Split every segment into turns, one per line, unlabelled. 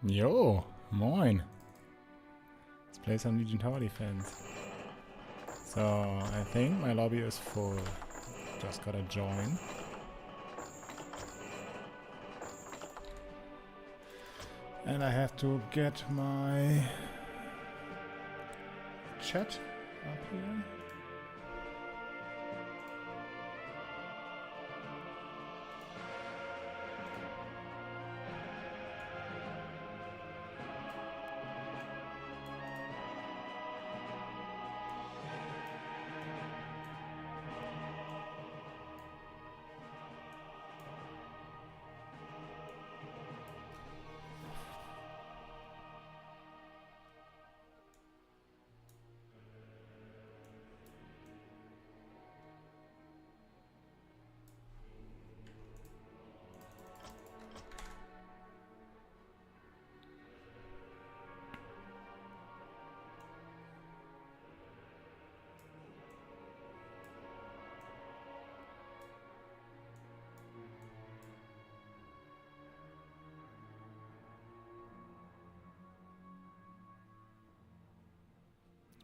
Jo, moin. Let's play some Legion Tower Defense. So, I think my lobby is full. Just gotta join. And I have to get my chat up here.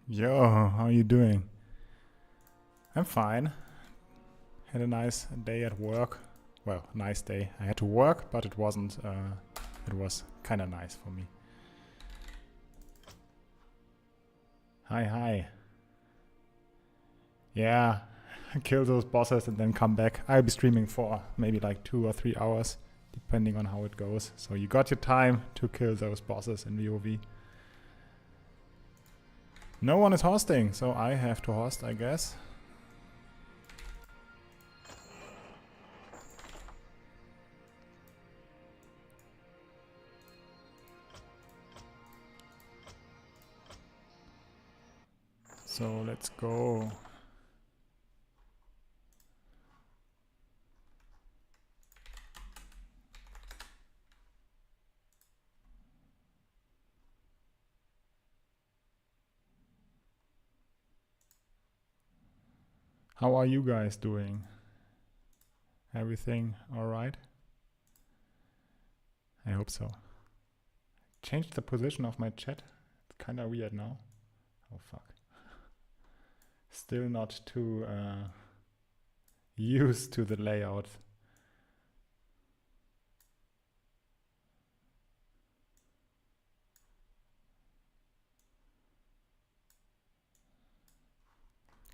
Yo, how are you doing? I'm fine. Had a nice day at work. Well, nice day. I had to work, but it wasn't. It was kind of nice for me. Hi. Yeah, kill those bosses and then come back. I'll be streaming for maybe like 2 or 3 hours, depending on how it goes. So you got your time to kill those bosses in WoW. No one is hosting, so I have to host, I guess. So let's go. How are you guys doing? Everything alright? I hope so. Changed the position of my chat. It's kinda weird now. Oh fuck. Still not too used to the layout.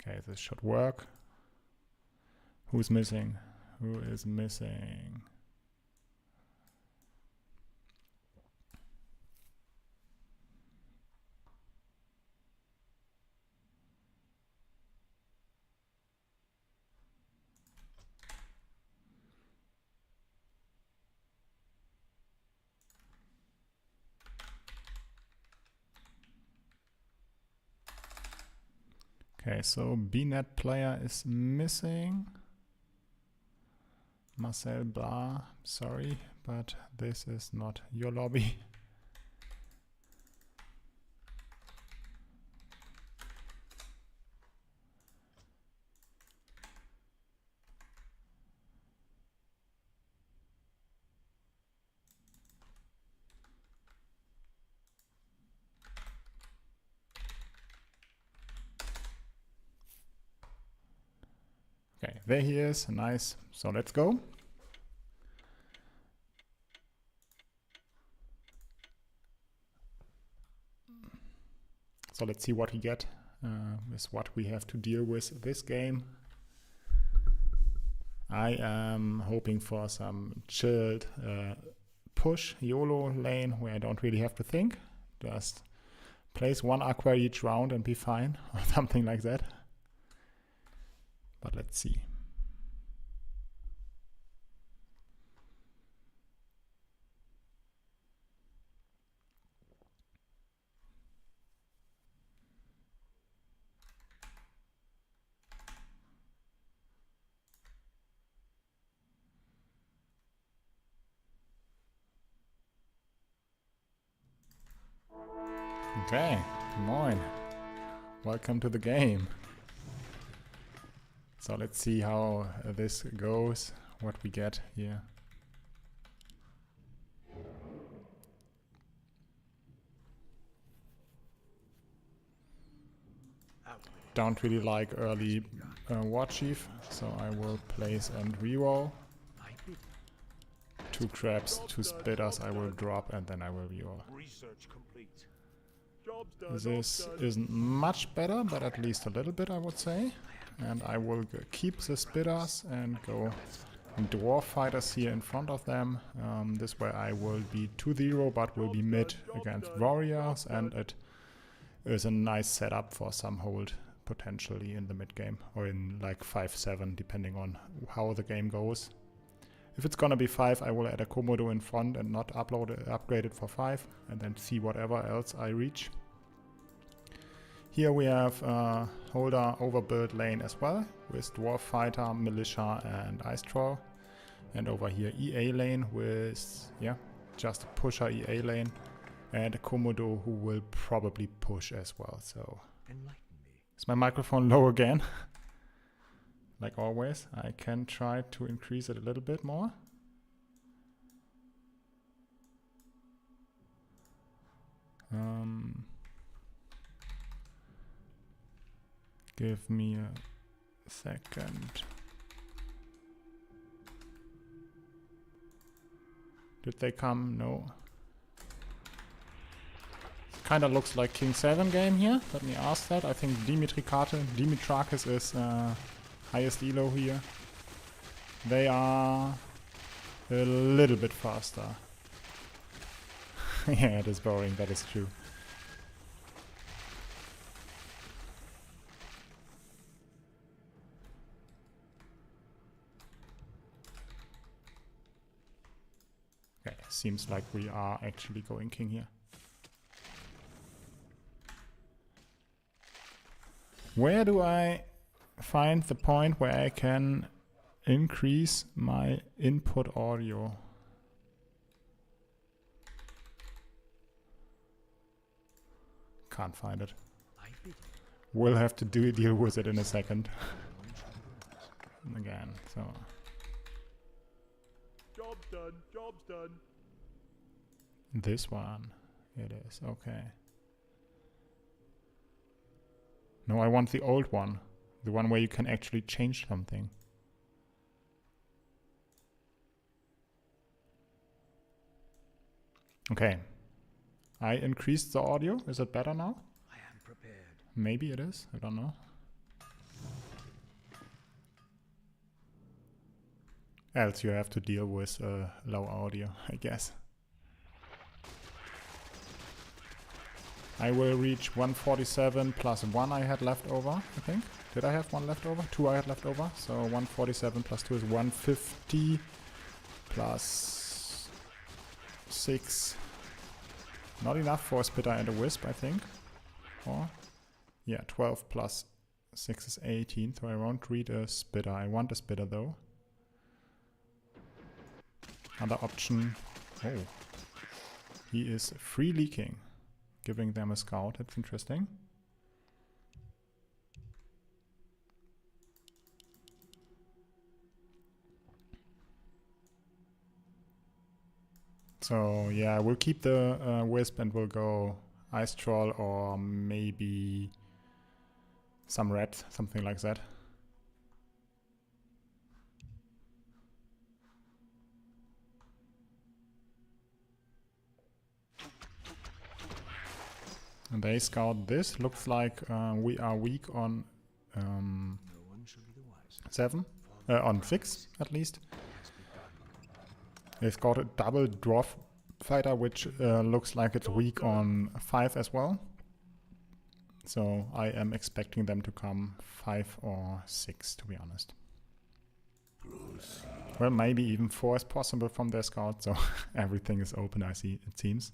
Okay, this should work. Who's missing? Who is missing? Okay, so BNet player is missing. Marcel Bar, sorry, but this is not your lobby. Okay, there he is, nice. So let's go. So let's see what we get with what we have to deal with this game. I am hoping for some chilled push YOLO lane where I don't really have to think. Just place one Aqua each round and be fine, or something like that. But let's see. Okay, moin. Welcome to the game. So let's see how this goes, what we get here. Don't really like early War Chief, so I will place and reroll. 2 crabs, 2 spitters I will drop, and then I will reroll. This isn't much better, but at least a little bit, I would say. And I will keep the spitters and go dwarf fighters here in front of them. This way I will be 2-0, but will be mid against warriors, and it is a nice setup for some hold potentially in the mid game, or in like 5-7, depending on how the game goes. If it's gonna be 5, I will add a Komodo in front and not upgrade it for 5, and then see whatever else I reach. Here we have Holder overbuild lane as well, with Dwarf Fighter, Militia and Ice Troll. And over here EA lane with, yeah, just a pusher EA lane. And a Komodo who will probably push as well, so... Is my microphone low again? Like always, I can try to increase it a little bit more. Give me a second. Did they come? No. Kinda looks like King 7 game here. Let me ask that. I think Dimitrakis is highest elo here. They are a little bit faster. Yeah, it is boring, that is true. Okay, seems like we are actually going king here. Where do I find the point where I can increase my input audio? Can't find it. We'll have to deal with it in a second. Again, so...
Job's done, job's done.
This one, it is, okay. No, I want the old one. The one where you can actually change something. Okay. I increased the audio. Is it better now?
I am prepared.
Maybe it is. I don't know. Else you have to deal with low audio, I guess. I will reach 147 plus 1 I had left over, I think. Did I have 1 left over? 2 I had left over. So 147 plus 2 is 150 plus 6. Not enough for a spitter and a wisp, I think. Or, yeah, 12 plus 6 is 18, so I won't read a spitter. I want a spitter though. Other option. Oh. He is free leaking. Giving them a scout, that's interesting. So yeah, we'll keep the wisp and we'll go Ice Troll or maybe some red, something like that. And they scout this. Looks like we are weak on 7, on 6 at least. They've got a double dwarf fighter, which looks like it's weak on 5 as well. So I am expecting them to come 5 or 6, to be honest. Well, maybe even 4 is possible from their scout, so everything is open, I see, it seems.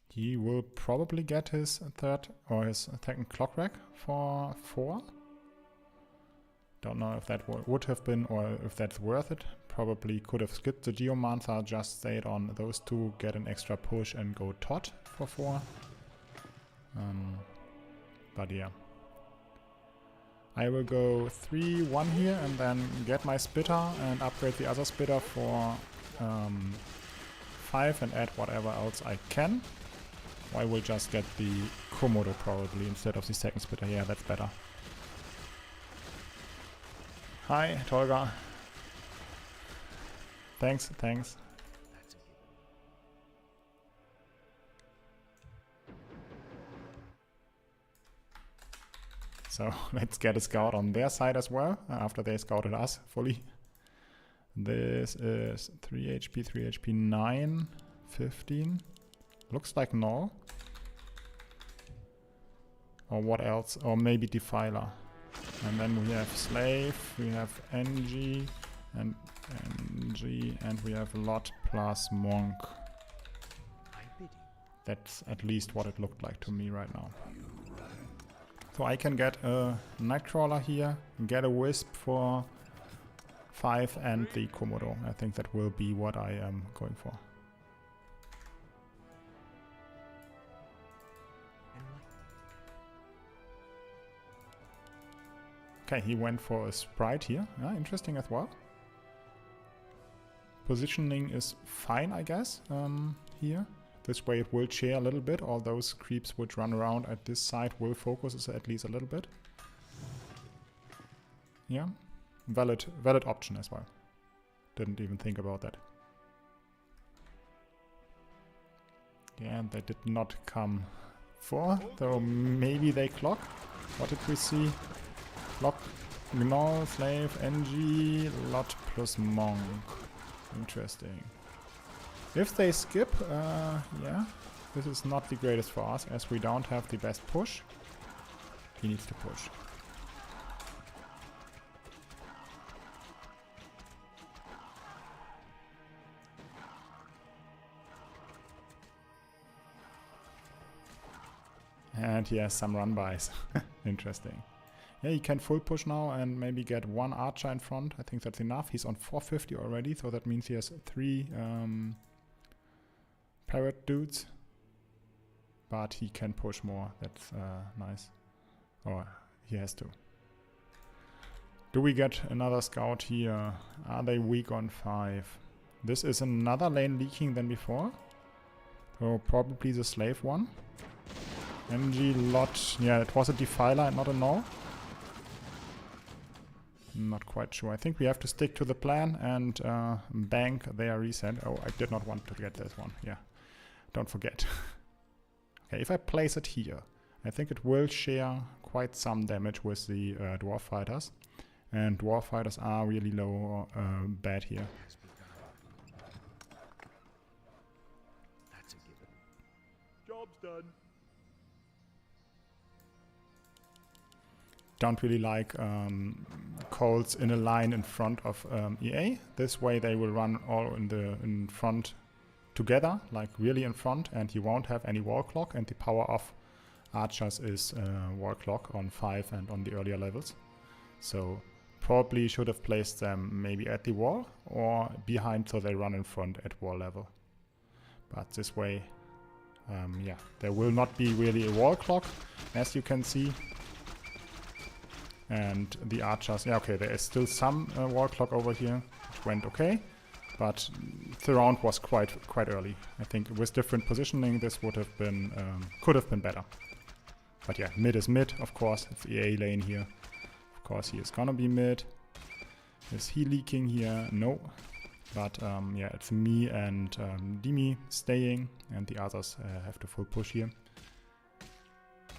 He will probably get his third or his second clock rack for 4. Don't know if that would have been or if that's worth it. Probably could have skipped the Geomancer, just stayed on those 2, get an extra push and go Tot for 4. But yeah. I will go 3-1 here and then get my spitter and upgrade the other spitter for 5 and add whatever else I can. So I will just get the Komodo probably instead of the second splitter. Yeah, that's better. Hi, Tolga. Thanks, thanks.
That's a given.
So let's get a scout on their side as well, after they scouted us fully. This is 3 HP, 3 HP, 9, 15. Looks like no. Or what else? Or maybe Defiler. And then we have Slave, we have NG, and NG, and we have Lot plus Monk.
I bid you.
That's at least what it looked like to me right now. So I can get a Nightcrawler here, get a Wisp for 5 and the Komodo. I think that will be what I am going for. Okay, he went for a Sprite here. Yeah, interesting as well. Positioning is fine, I guess, here. This way it will share a little bit. All those creeps which run around at this side will focus us at least a little bit. Yeah, valid option as well. Didn't even think about that. Yeah, they did not come for, though maybe they clock. What did we see? Clock, Gnoll, Slave, NG, Lot plus Monk. Interesting. If they skip, yeah, this is not the greatest for us, as we don't have the best push. He needs to push. And he has some run-bys. Interesting. Yeah, he can full push now and maybe get one archer in front. I think that's enough. He's on 450 already, so that means he has 3 parrot dudes. But he can push more. That's nice. Or he has to. Do we get another scout here? Are they weak on 5? This is another lane leaking than before. So probably the slave one. NG Lot. Yeah, it was a Defiler and not a Gnoll. Not quite sure. I think we have to stick to the plan and bank their reset. Oh, I did not want to get this one. Yeah, don't forget. Okay, if I place it here, I think it will share quite some damage with the Dwarf Fighters. And Dwarf Fighters are really low bad here.
Has begun. That's a given. Job's done.
Don't really like Colts in a line in front of EA. This way they will run all in front together, like really in front, and you won't have any wall clock, and the power of archers is wall clock on 5 and on the earlier levels. So probably should have placed them maybe at the wall or behind so they run in front at wall level. But this way, yeah, there will not be really a wall clock, as you can see. And the archers, yeah, okay, there is still some wall clock over here, which went okay, but the round was quite early. I think with different positioning, this would have been, could have been better. But yeah, mid is mid, of course. It's EA lane here. Of course, he is gonna be mid. Is he leaking here? No. But yeah, it's me and Dimi staying, and the others have to full push here.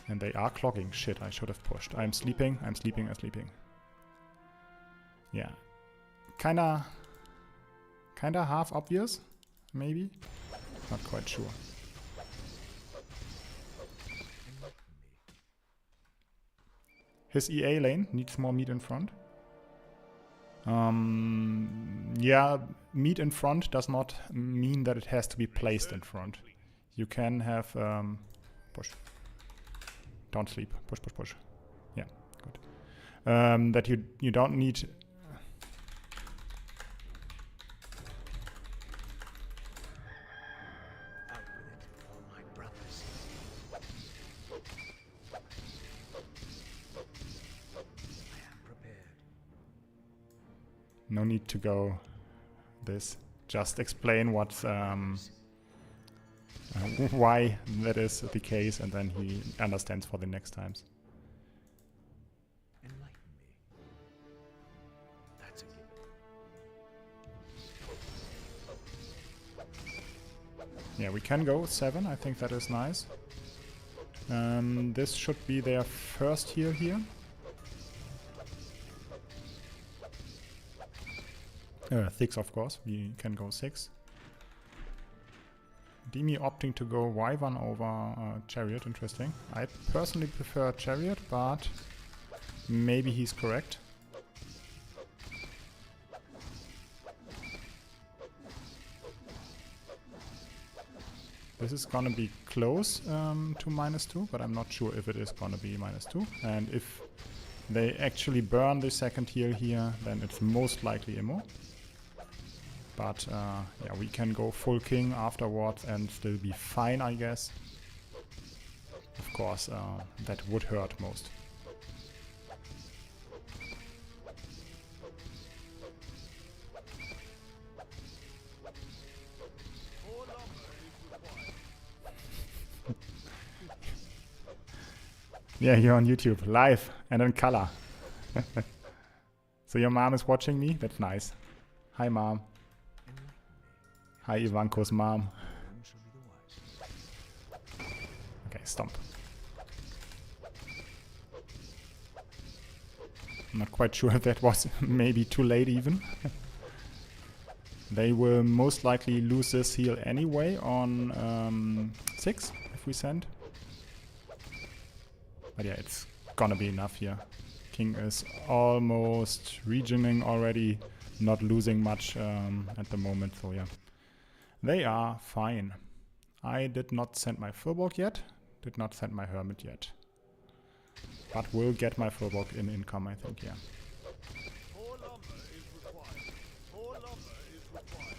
And they are clogging. Shit, I should have pushed. I'm sleeping. I'm sleeping. Yeah. Kinda half obvious, maybe? Not quite sure. His EA lane needs more meat in front. Yeah, meat in front does not mean that it has to be placed in front. You can have... push. Don't sleep. Push, push, push. Yeah, good. That you don't need...
Out with it, all my brothers. I am prepared.
No need to go this. Just explain what why that is the case, and then he understands for the next times.
Enlighten me. That's a given.
Yeah, we can go 7. I think that is nice. This should be their first heal here. 6, of course. We can go 6. Demi opting to go Wyvern over Chariot. Interesting. I personally prefer Chariot, but maybe he's correct. This is gonna be close to -2, but I'm not sure if it is gonna be -2. And if they actually burn the second heal here, then it's most likely Immo. But yeah, we can go full king afterwards and still be fine, I guess. Of course, that would hurt most. Yeah, you're on YouTube, live and in color. So your mom is watching me? That's nice. Hi, mom. Hi, Ivanko's mom.
One shall be the wise.
Okay, stomp. I'm not quite sure if that was maybe too late even. They will most likely lose this heal anyway on 6 if we send. But yeah, it's gonna be enough here. King is almost regening already, not losing much at the moment, so yeah. They are fine. I did not send my Furbolg yet, did not send my Hermit yet. But will get my Furbolg in income, I think, yeah.
More lumber is required. More lumber is required.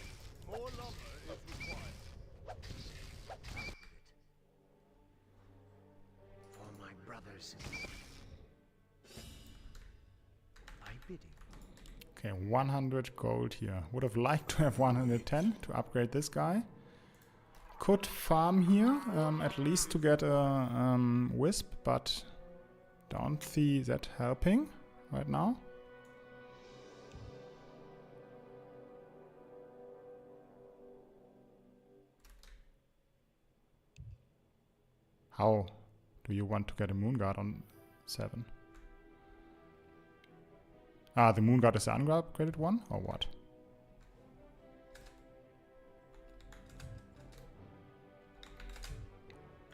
More lumber is required. For my brothers. My bidding.
Okay, 100 gold here. Would have liked to have 110 to upgrade this guy. Could farm here, at least to get a Wisp, but don't see that helping right now. How do you want to get a Moonguard on 7? Ah, the Moonguard is the upgraded one, or what?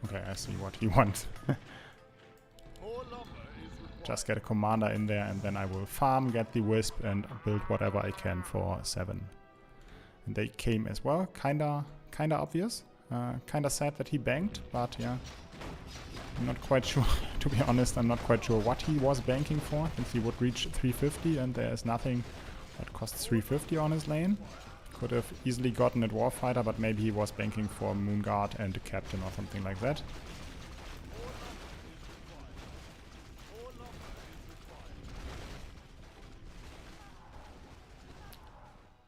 Okay, I see what he wants. Just get a commander in there and then I will farm, get the Wisp and build whatever I can for 7. And they came as well, kinda obvious. Kinda sad that he banked, but yeah. I'm not quite sure, to be honest, I'm not quite sure what he was banking for, since he would reach 350 and there's nothing that costs 350 on his lane. Could have easily gotten it Warfighter, but maybe he was banking for Moonguard and a Captain or something like that.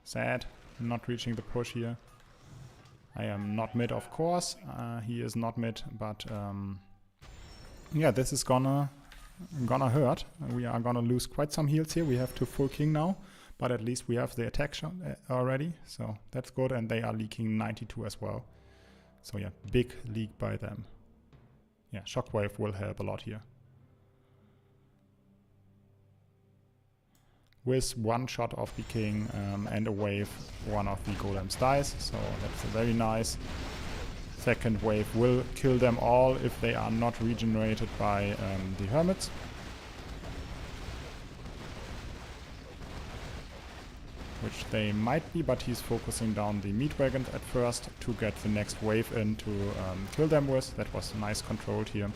Sad, not reaching the push here. I am not mid, of course. He is not mid, but yeah, this is gonna hurt. We are gonna lose quite some heals here. We have to full king now, but at least we have the attack shot already, so that's good. And they are leaking 92 as well. So yeah, big leak by them. Yeah, Shockwave will help a lot here. With one shot of the king and a wave, one of the golems dies, so that's very nice. Second wave will kill them all if they are not regenerated by the hermits. Which they might be, but he's focusing down the meat wagons at first to get the next wave in to kill them with. That was nice controlled here.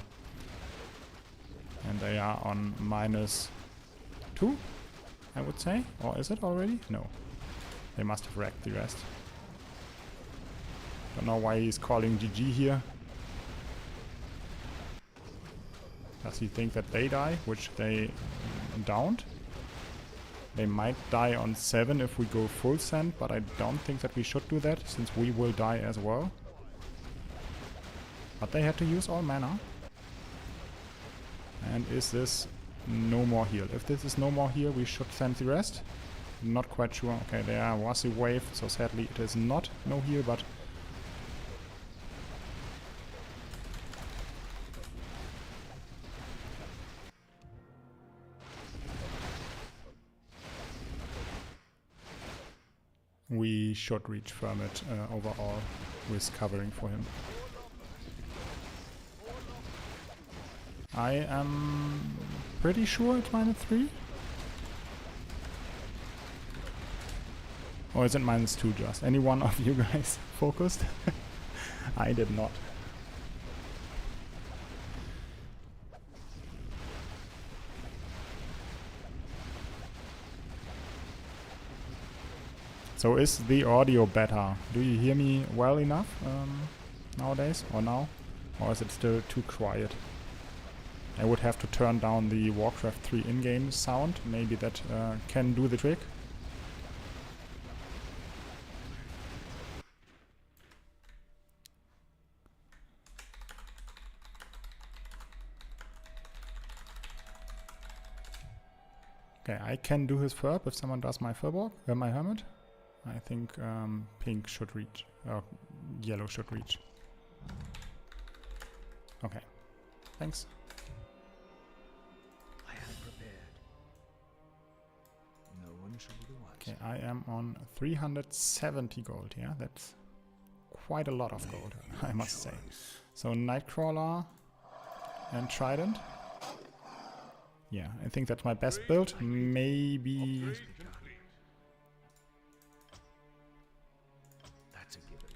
And they are on -2, I would say. Or is it already? No. They must have wrecked the rest. Don't know why he's calling GG here. Does he think that they die, which they don't? They might die on 7 if we go full send, but I don't think that we should do that, since we will die as well. But they had to use all mana. And is this no more heal? If this is no more heal, we should send the rest. Not quite sure. Okay, there was a wave, so sadly it is not no heal, but... we should reach Fermit overall with covering for him. I am pretty sure it's -3. Or is it -2 just? Any one of you guys focused? I did not. So is the audio better? Do you hear me well enough nowadays or now? Or is it still too quiet? I would have to turn down the Warcraft 3 in-game sound. Maybe that can do the trick. Okay, I can do his Furb if someone does my Furbolg, my Hermit. I think pink should reach, yellow should reach. Okay, thanks.
I am prepared. No one shall be the wiser.
Okay, I am on 370 gold, yeah, that's quite a lot of gold, I must say. So Nightcrawler and Trident. Yeah, I think that's my best build. Maybe...
That's a given.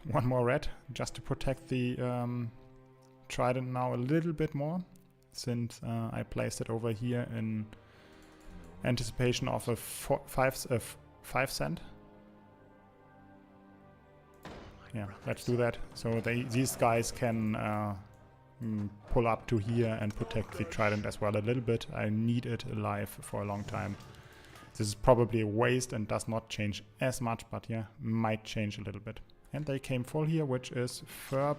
one more red, just to protect the Trident now a little bit more, since I placed it over here in anticipation of a 5 cent. Yeah, let's do that. So these guys can pull up to here and protect the Trident as well a little bit. I need it alive for a long time. This is probably a waste and does not change as much, but yeah, might change a little bit. And they came full here, which is Furb,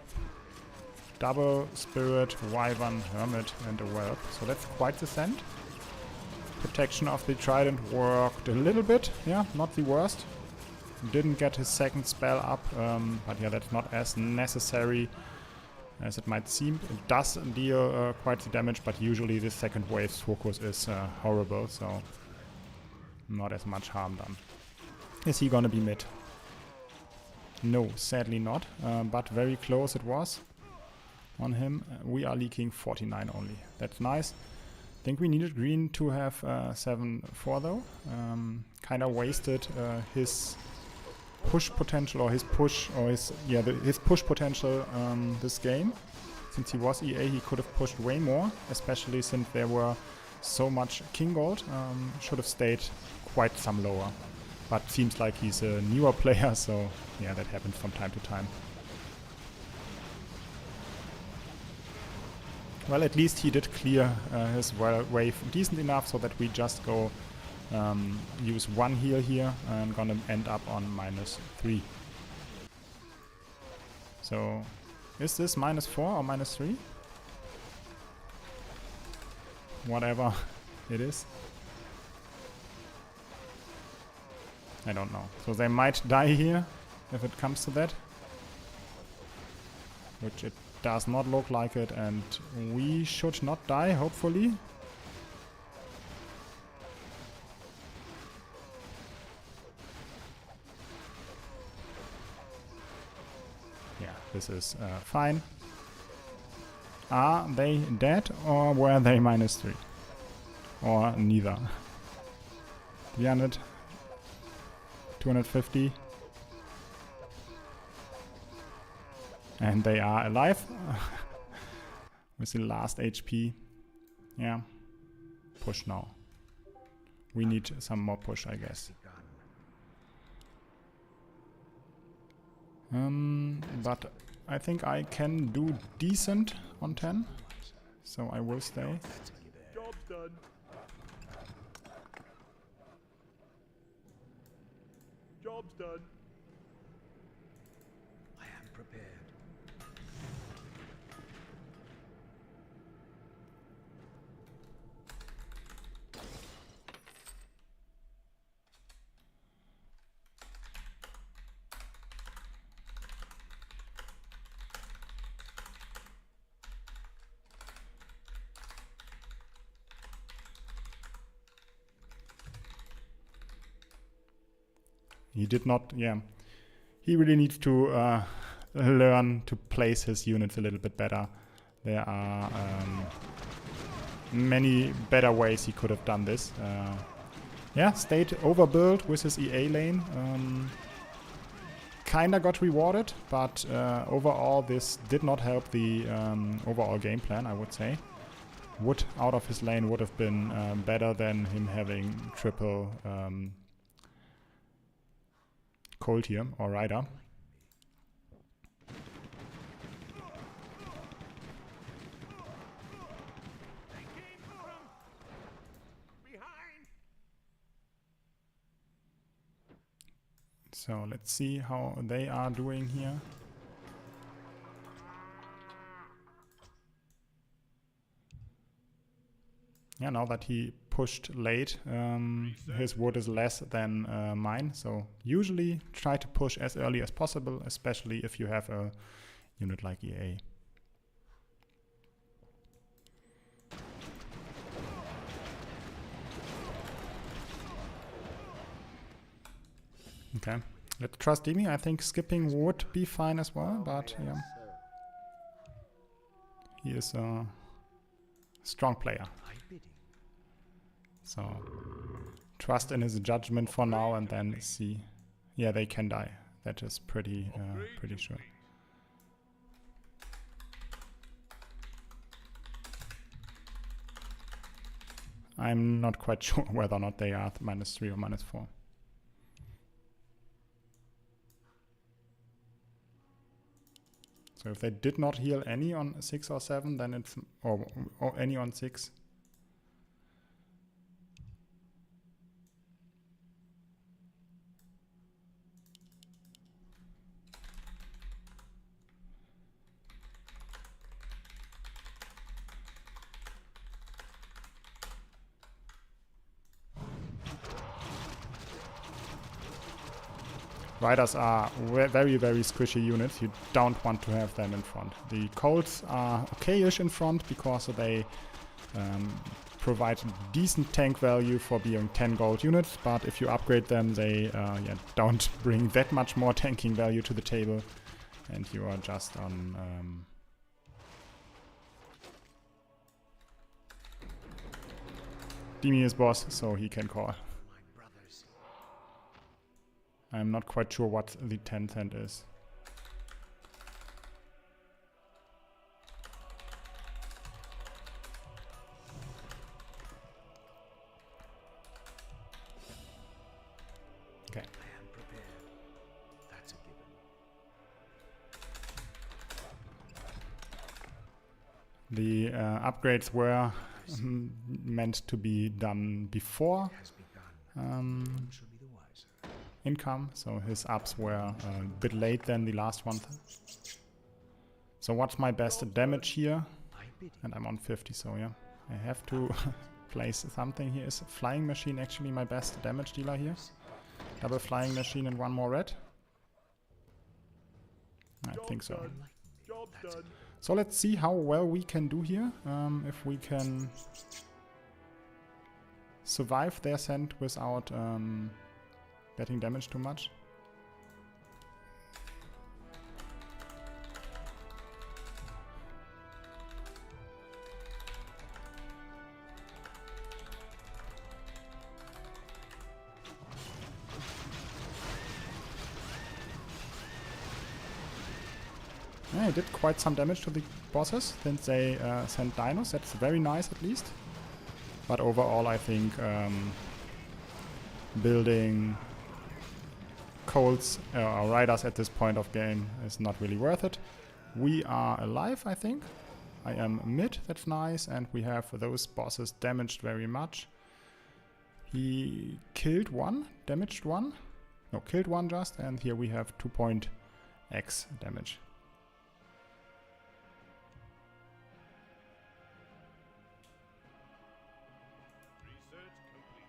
Double, Spirit, Wyvern, Hermit, and a Whelp. So that's quite the send. Protection of the Trident worked a little bit, yeah, not the worst. Didn't get his second spell up, but yeah, that's not as necessary as it might seem. It does deal quite the damage, but usually the second wave's focus is horrible, so not as much harm done. Is he gonna be mid? No, sadly not, but very close it was on him. We are leaking 49 only. That's nice. I think we needed green to have 7-4 though. Kind of wasted his push potential, or his push, or his push potential this game. Since he was EA, he could have pushed way more, especially since there were so much King Gold. Should have stayed quite some lower. But seems like he's a newer player, so yeah, that happens from time to time. Well, at least he did clear his wave decent enough so that we just go use one heal here and gonna end up on -3. So, is this -4 or -3? Whatever it is. I don't know. So they might die here if it comes to that. Which it does not look like it, and we should not die, hopefully. Yeah, this is fine. Are they dead, or were they -3? Or neither? 300, 250. And they are alive with the last HP. Yeah, push now. We need some more push, I guess. But I think I can do decent on 10, so I will stay.
Job done. Job's done. I am prepared.
He did not, yeah. He really needs to learn to place his units a little bit better. There are many better ways he could have done this. Yeah, stayed overbuilt with his EA lane. Kinda got rewarded, but overall this did not help the overall game plan, I would say. Wood out of his lane would have been better than him having triple Cold here, or Rider. So let's see how they are doing here. Yeah, now that he pushed late, his wood is less than mine. So usually try to push as early as possible, especially if you have a unit like EA. Okay, let's trust Demi. I think skipping would be fine as well, but yeah. He is a strong player. So trust in his judgment for now and then see. Yeah, they can die. That is pretty sure. I'm not quite sure whether or not they are -3 or -4. So if they did not heal any on 6 or 7, then it's or any on 6. Riders are very, very squishy units. You don't want to have them in front. The Colts are okay-ish in front because they provide decent tank value for being 10 gold units, but if you upgrade them, they don't bring that much more tanking value to the table, and you are just on... Demi is boss, so he can call. I'm not quite sure what the 10 cent is. Okay.
That's a given.
The upgrades were meant to be done before income, so his ups were a bit late than the last one. So what's my best damage here? And I'm on 50, so yeah, I have to place something here. Is Flying Machine actually my best damage dealer here? Double Flying Machine and one more red? I think so.
Job done.
So let's see how well we can do here. If we can survive their send without getting damaged too much. Yeah, he did quite some damage to the bosses since they sent dinos. That's very nice at least. But overall I think building Colts or Riders at this point of game is not really worth it. We are alive, I think. I am mid, that's nice, and we have those bosses damaged very much. He killed one, damaged one. No, killed one just, and here we have 2.x damage.
Research complete.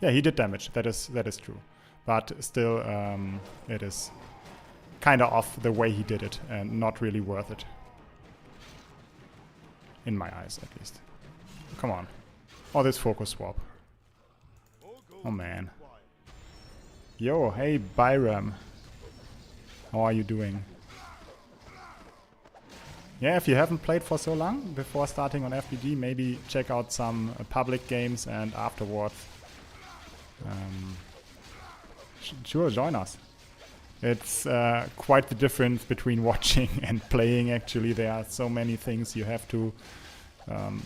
Yeah, he did damage, that is true. But still, it is kind of off the way he did it and not really worth it. In my eyes, at least. Come on. Oh, this focus swap.
More gold
Oh, man.
required.
Yo, hey Byram. How are you doing? Yeah, if you haven't played for so long before starting on FBD, maybe check out some public games and afterwards. Sure, join us. It's quite the difference between watching and playing, actually. There are so many things you have to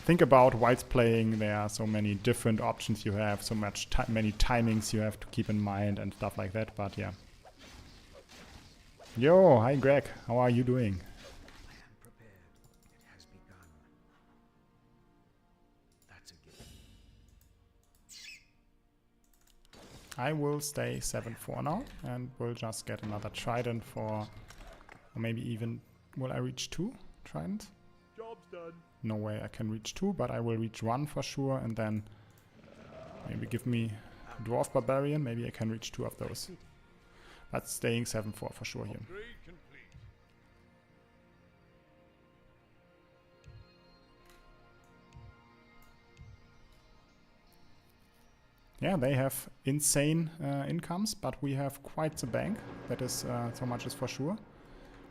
think about whilst playing. There are so many different options you have, so many timings you have to keep in mind and stuff like that, but yeah. Yo, hi Greg, how are you doing?
I am prepared. It has begun. That's a given.
I will stay 7-4 now, and we'll just get another trident for, or maybe even, will I reach 2 tridents?
Job's done.
No way I can reach 2, but I will reach 1 for sure, and then maybe give me Dwarf Barbarian, maybe I can reach 2 of those. But staying 7-4 for sure here.
Upgrade complete.
Yeah, they have insane incomes, but we have quite the bank. That is, so much is for sure.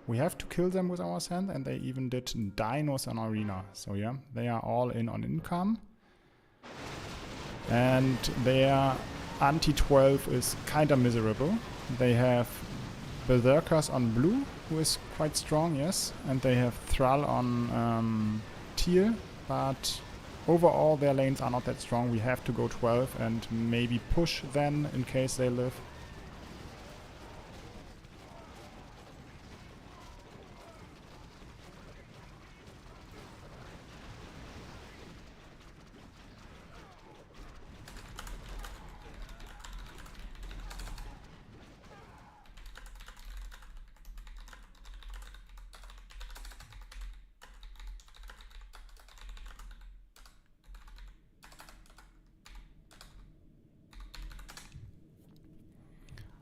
We have to kill them with our sand, and they even did dinos on arena. So yeah, they are all in on income. And their anti-12 is kinda miserable. They have Berserkers on blue, who is quite strong, yes. And they have Thrall on teal, but overall their lanes are not that strong. We have to go 12 and maybe push then in case they live.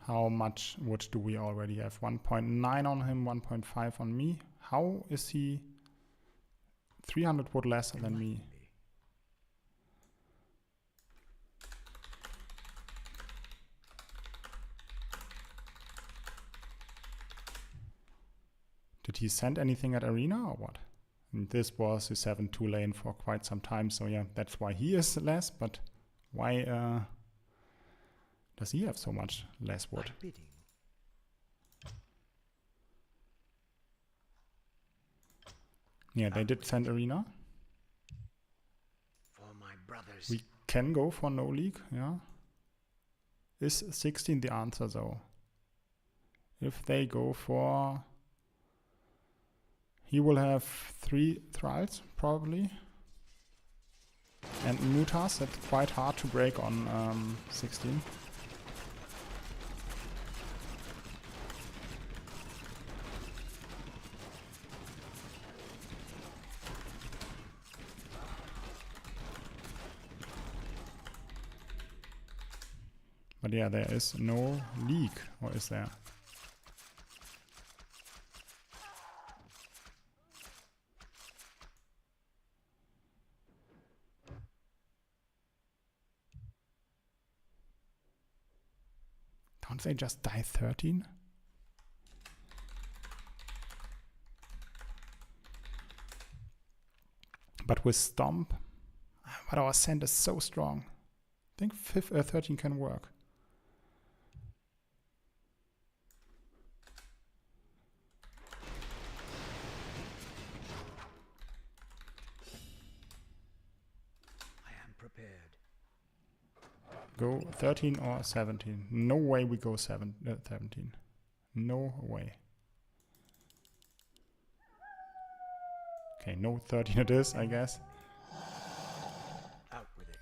How much wood do we already have? 1.9 on him, 1.5 on me. How is he 300 wood less than me? Did he send anything at arena or what? And this was his 7-2 lane for quite some time, so yeah, that's why he is less, but why does he have so much less wood? Yeah, they did send arena.
For my brothers.
We can go for no league, yeah. Is 16 the answer though? If they go for... He will have 3 trials, probably. And Mutas, that's quite hard to break on 16. But yeah, there is no league, or is there? Don't they just die 13? But with Stomp, but our sand is so strong. I think 13 can work.
I am prepared.
Go 13 or 17. No way we go 17. No way. Okay, no 13 it is, I guess.
Out with it.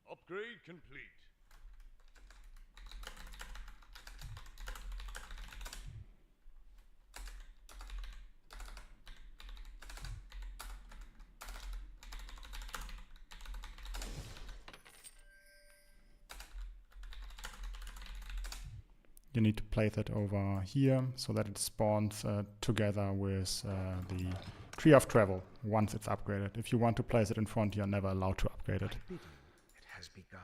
Upgrade complete.
You need to place it over here so that it spawns together with the Tree of Travel once it's upgraded. If you want to place it in front, you're never allowed to upgrade it.
It has has begun.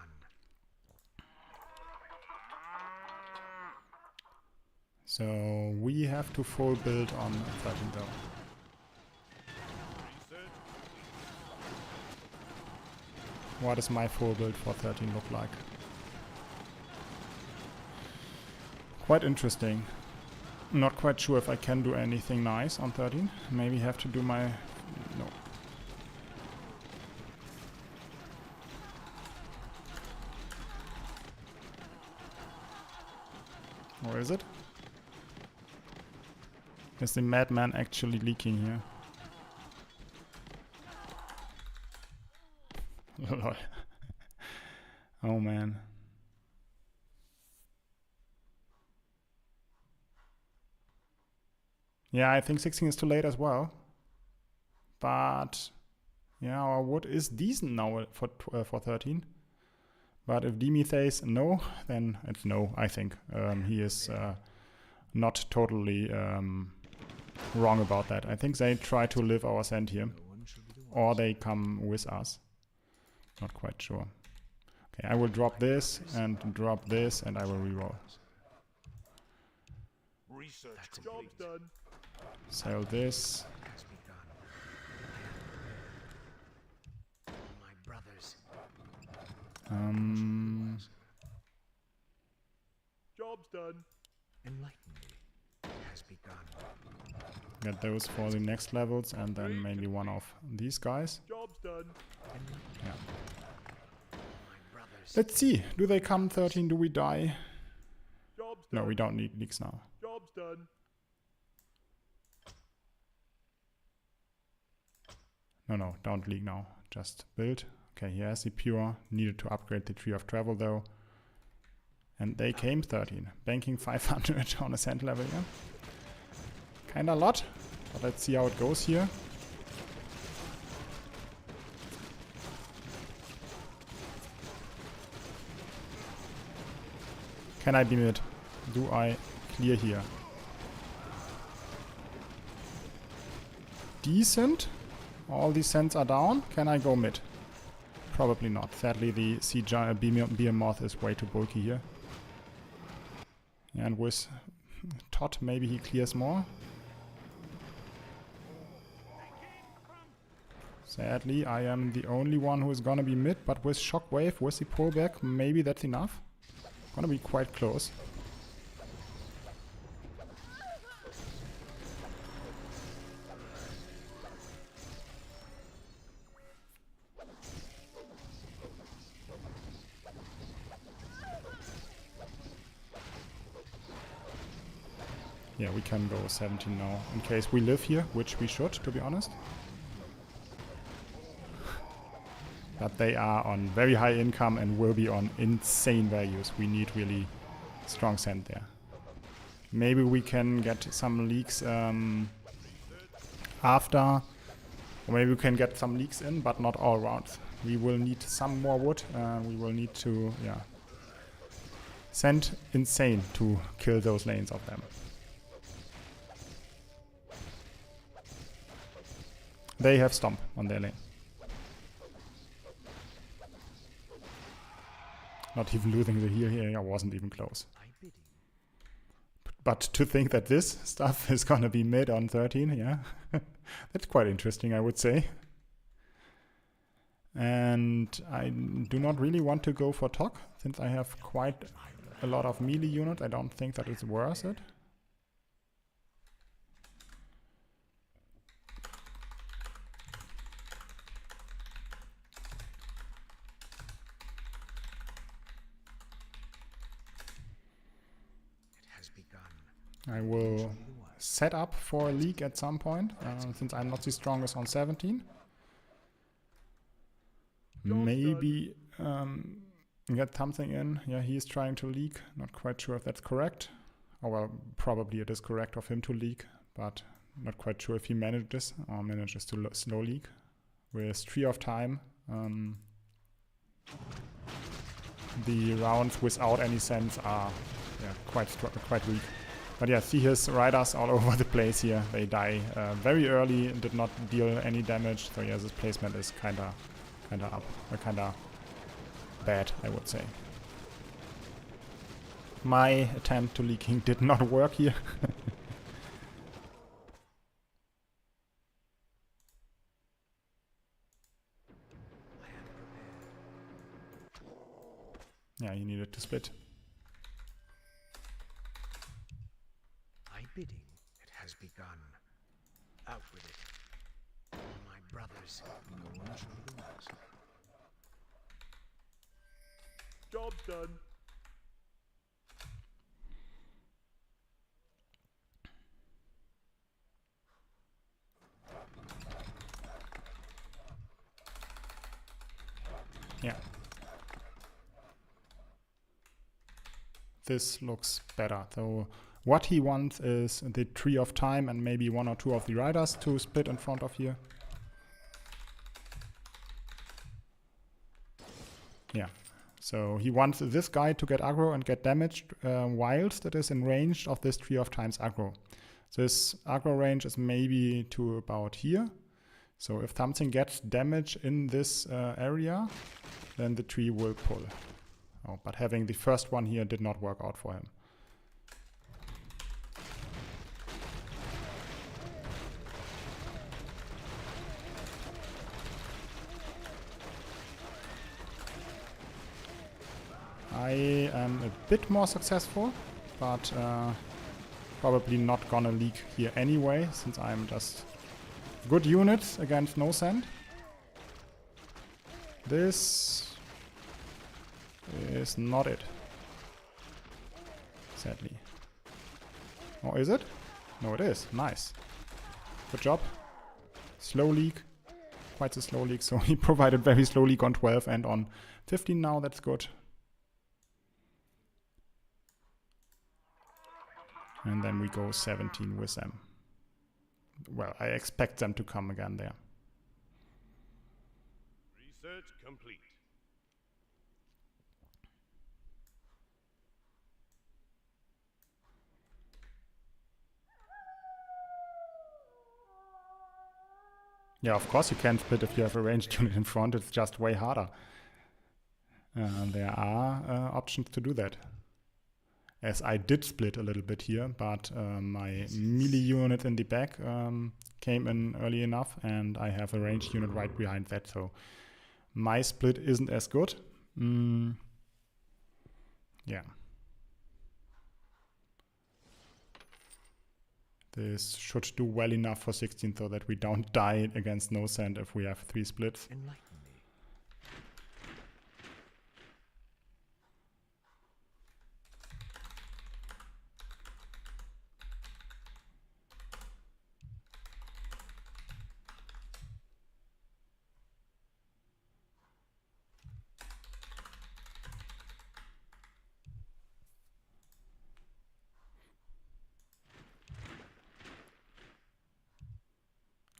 So we have to full build on 13 though.
Research.
What does my full build for 13 look like? Quite interesting. Not quite sure if I can do anything nice on 13. Maybe have to do my... no. Or is it? Is the madman actually leaking here? Lol. Oh man. Yeah, I think 16 is too late as well. But yeah, our wood is decent now for 13. But if Demi says no, then it's no, I think. He is not totally wrong about that. I think they try to live our sand here. Or they come with us. Not quite sure. Okay, I will drop this and drop this and I will reroll.
Research.
That's
Job's
complete.
done.
Sell this.
Has begun. My brothers.
Job's done.
Enlighten me. It has begun.
Get those for the next levels and then maybe one of these guys.
Job's done.
Enlighten
Yeah.
my brothers.
Let's see. Do they come 13? Do we die?
Job's
No,
done.
we don't need leaks now.
Job's done.
No, don't leak now. Just build. Okay, he has the pure. Needed to upgrade the tree of travel though. And they came 13. Banking 500 on a cent level, yeah. Kinda a lot. But let's see how it goes here. Can I beam it? Do I clear here? Decent. All these cents are down. Can I go mid? Probably not. Sadly, the sea giant behemoth is way too bulky here. And with Todd, maybe he clears more. Sadly, I am the only one who is gonna be mid, but with Shockwave, with the pullback, maybe that's enough. Gonna be quite close. Yeah, we can go 17 now, in case we live here, which we should, to be honest. But they are on very high income and will be on insane values. We need really strong sand there. Maybe we can get some leaks after. Or maybe we can get some leaks in, but not all rounds. We will need some more wood. We will need to, yeah, send insane to kill those lanes of them. They have Stomp on their lane. Not even losing the heal here, I wasn't even close.
I bid you.
But to think that this stuff is gonna be mid on 13, yeah. That's quite interesting, I would say. And I do not really want to go for Tok, since I have quite a lot of melee units. I don't think that it's worth it. I will set up for a league at some point, since I'm not the strongest on 17. Maybe get something in. Yeah, he is trying to leak. Not quite sure if that's correct. Oh well, probably it is correct of him to leak, but not quite sure if he manages or manages to slow leak. With Tree of Time, the rounds without any sense are quite weak. But yeah, see his riders all over the place here. They die very early and did not deal any damage. So yeah, this placement is kinda up, kinda bad, I would say. My attempt to leaking did not work here. Yeah, he needed to split.
My bidding, it has begun. Out with it. My brothers, go and show the rest.
Job done.
Yeah. This looks better. So what he wants is the Tree of Time and maybe one or two of the riders to split in front of here. Yeah. So he wants this guy to get aggro and get damaged whilst it is in range of this Tree of Time's aggro. This aggro range is maybe to about here. So if something gets damage in this area, then the tree will pull. Oh, but having the first one here did not work out for him. I am a bit more successful, but probably not gonna leak here anyway, since I'm just good units against no sand. This is not it, sadly. Or is it? No, it is. Nice. Good job. Slow leak. Quite a slow leak, so he provided very slow leak on 12 and on 15 now. That's good. And then we go 17 with them. Well, I expect them to come again there.
Research complete.
Yeah, of course you can split if you have a ranged unit in front. It's just way harder. There are options to do that. As I did split a little bit here, but my melee unit in the back came in early enough, and I have a ranged unit right behind that, so my split isn't as good. Yeah. This should do well enough for 16 so that we don't die against no sand if we have 3 splits.
Enlighten me.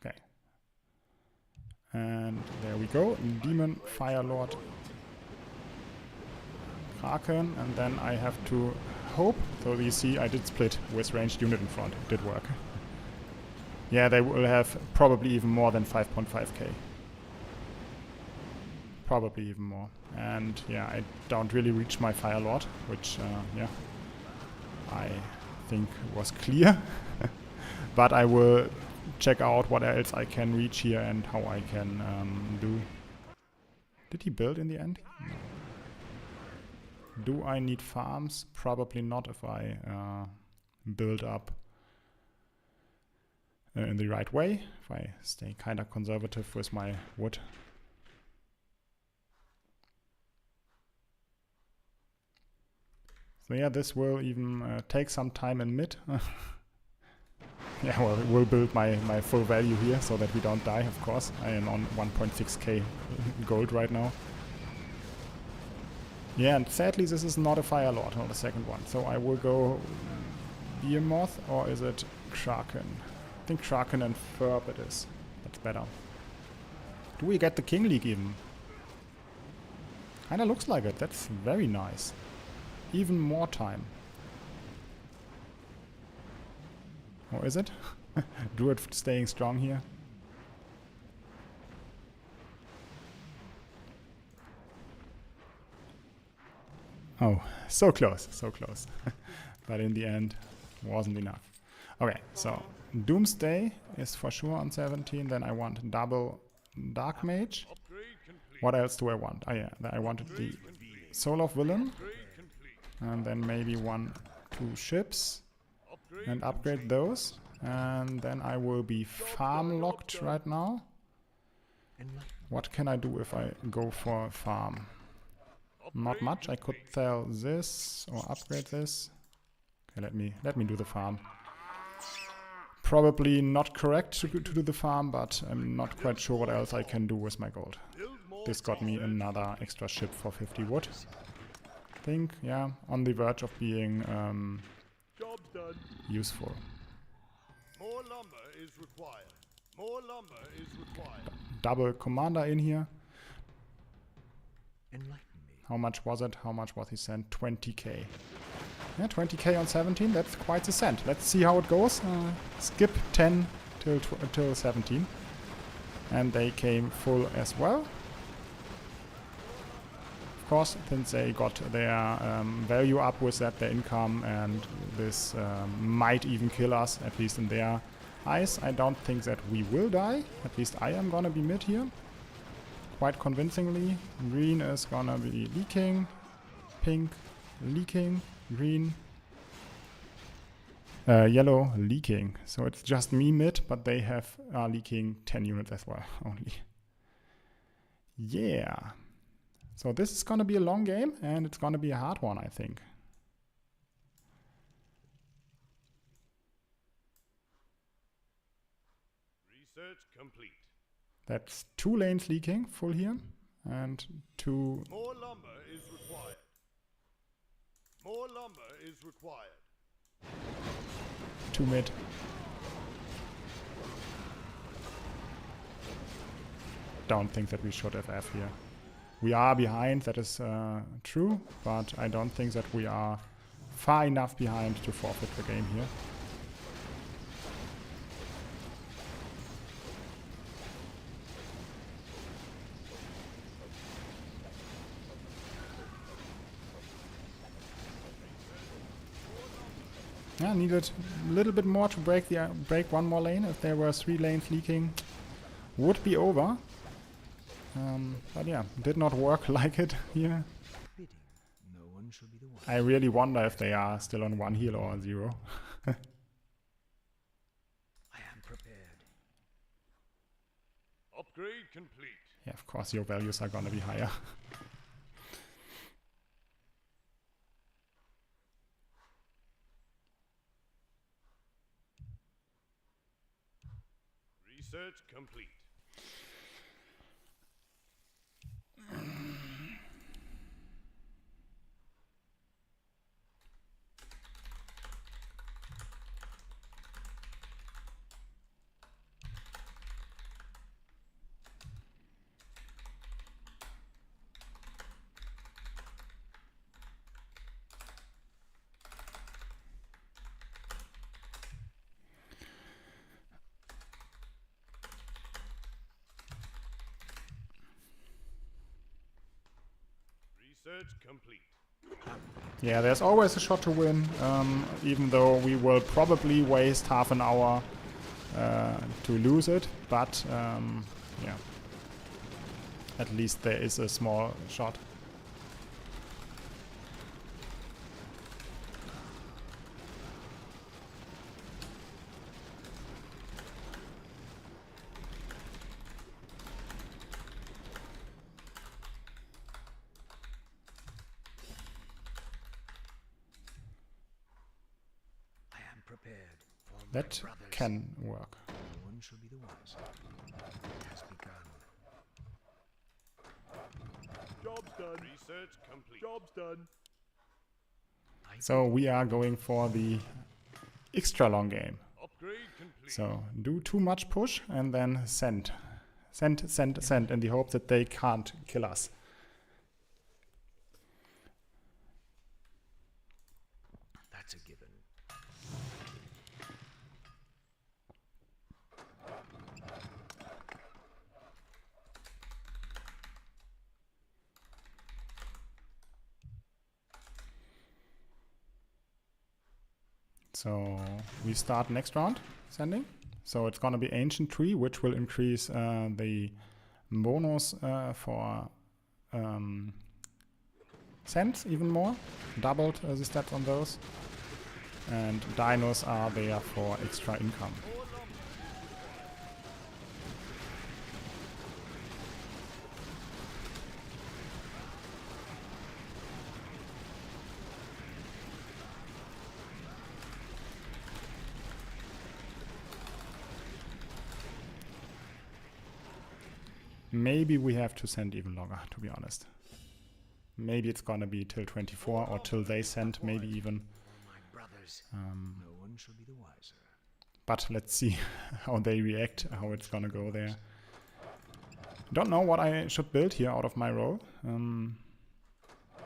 Okay. And there we go. Demon, Fire Lord, Kraken, and then I have to hope. So you see I did split with ranged unit in front. It did work. Yeah, they will have probably even more than 5.5k. Probably even more. And yeah, I don't really reach my Fire Lord, which yeah, I think was clear. But I will check out what else I can reach here and how I can do. Did he build in the end? No. Do I need farms? Probably not if I build up in the right way. If I stay kind of conservative with my wood. So yeah, this will even take some time in mid. Yeah, well, we'll build my full value here so that we don't die, of course. I am on 1.6k gold right now. Yeah, and sadly this is not a Fire Lord, not the second one. So I will go Behemoth, or is it Kraken? I think Kraken and Ferb it is. That's better. Do we get the King League even? Kinda looks like it. That's very nice. Even more time. Or is it? Druid staying strong here. Oh, so close, so close. But in the end, wasn't enough. Okay, so Doomsday is for sure on 17. Then I want double Dark Mage.
Upgrade complete.
What else do I want? Oh yeah, I wanted the Soul of Villain.
Upgrade complete.
And then maybe 2 ships.
Upgrade
And upgrade those. And then I will be farm locked right now.
Enlighten.
What can I do if I go for a farm? Not much. I could sell this or upgrade this. Okay, let me do the farm. Probably not correct to do the farm, but I'm not quite sure what else I can do with my gold.
build more.
This got me another extra ship for 50 wood. Think, yeah, on the verge of being
Job's done.
useful.
More lumber is required. More lumber is required.
Double commander in here.
Enlighten me.
How much was it? How much was he sent? 20k. Yeah, 20k on 17. That's quite a cent. Let's see how it goes. Skip 10 till 17. And they came full as well. Of course, since they got their value up with that, their income, and this might even kill us, at least in their eyes. I don't think that we will die. At least I am gonna be mid here. Quite convincingly. Green is gonna be leaking. Pink leaking. Green. Yellow leaking. So it's just me mid, but they are leaking 10 units as well only. Yeah. So this is gonna be a long game, and it's gonna be a hard one, I think.
Research complete.
That's 2 lanes leaking full here, and 2.
More lumber is required. More lumber is required.
2 mid. Don't think that we should FF here. We are behind, that is true, but I don't think that we are far enough behind to forfeit the game here. Yeah, needed a little bit more to break one more lane. If there were 3 lanes leaking, would be over. But yeah, did not work like it here.
Bidding. No one shall be the one.
I really wonder if they are still on 1 heal or 0.
I am prepared.
Upgrade complete.
Yeah, of course your values are gonna be higher.
Research complete. Research complete.
Yeah, there's always a shot to win, even though we will probably waste half an hour to lose it. But yeah, at least there is a small shot.
I am prepared for my
That
brothers.
can work.
No one shall be the ones. It has begun.
Job's done. Research complete. Job's done.
So we are going for the extra long game.
Upgrade complete.
So do too much push and then send. Send in the hope that they can't kill us.
That's a given.
So we start next round sending. So it's gonna be Ancient Tree, which will increase the bonus for sends even more. Doubled the stats on those. And dinos are there for extra income. Maybe we have to send even longer, to be honest. Maybe it's gonna be till 24 or till they send, maybe even.
No one shall be the wiser.
But let's see how they react, how it's gonna go there. Don't know what I should build here out of my roll.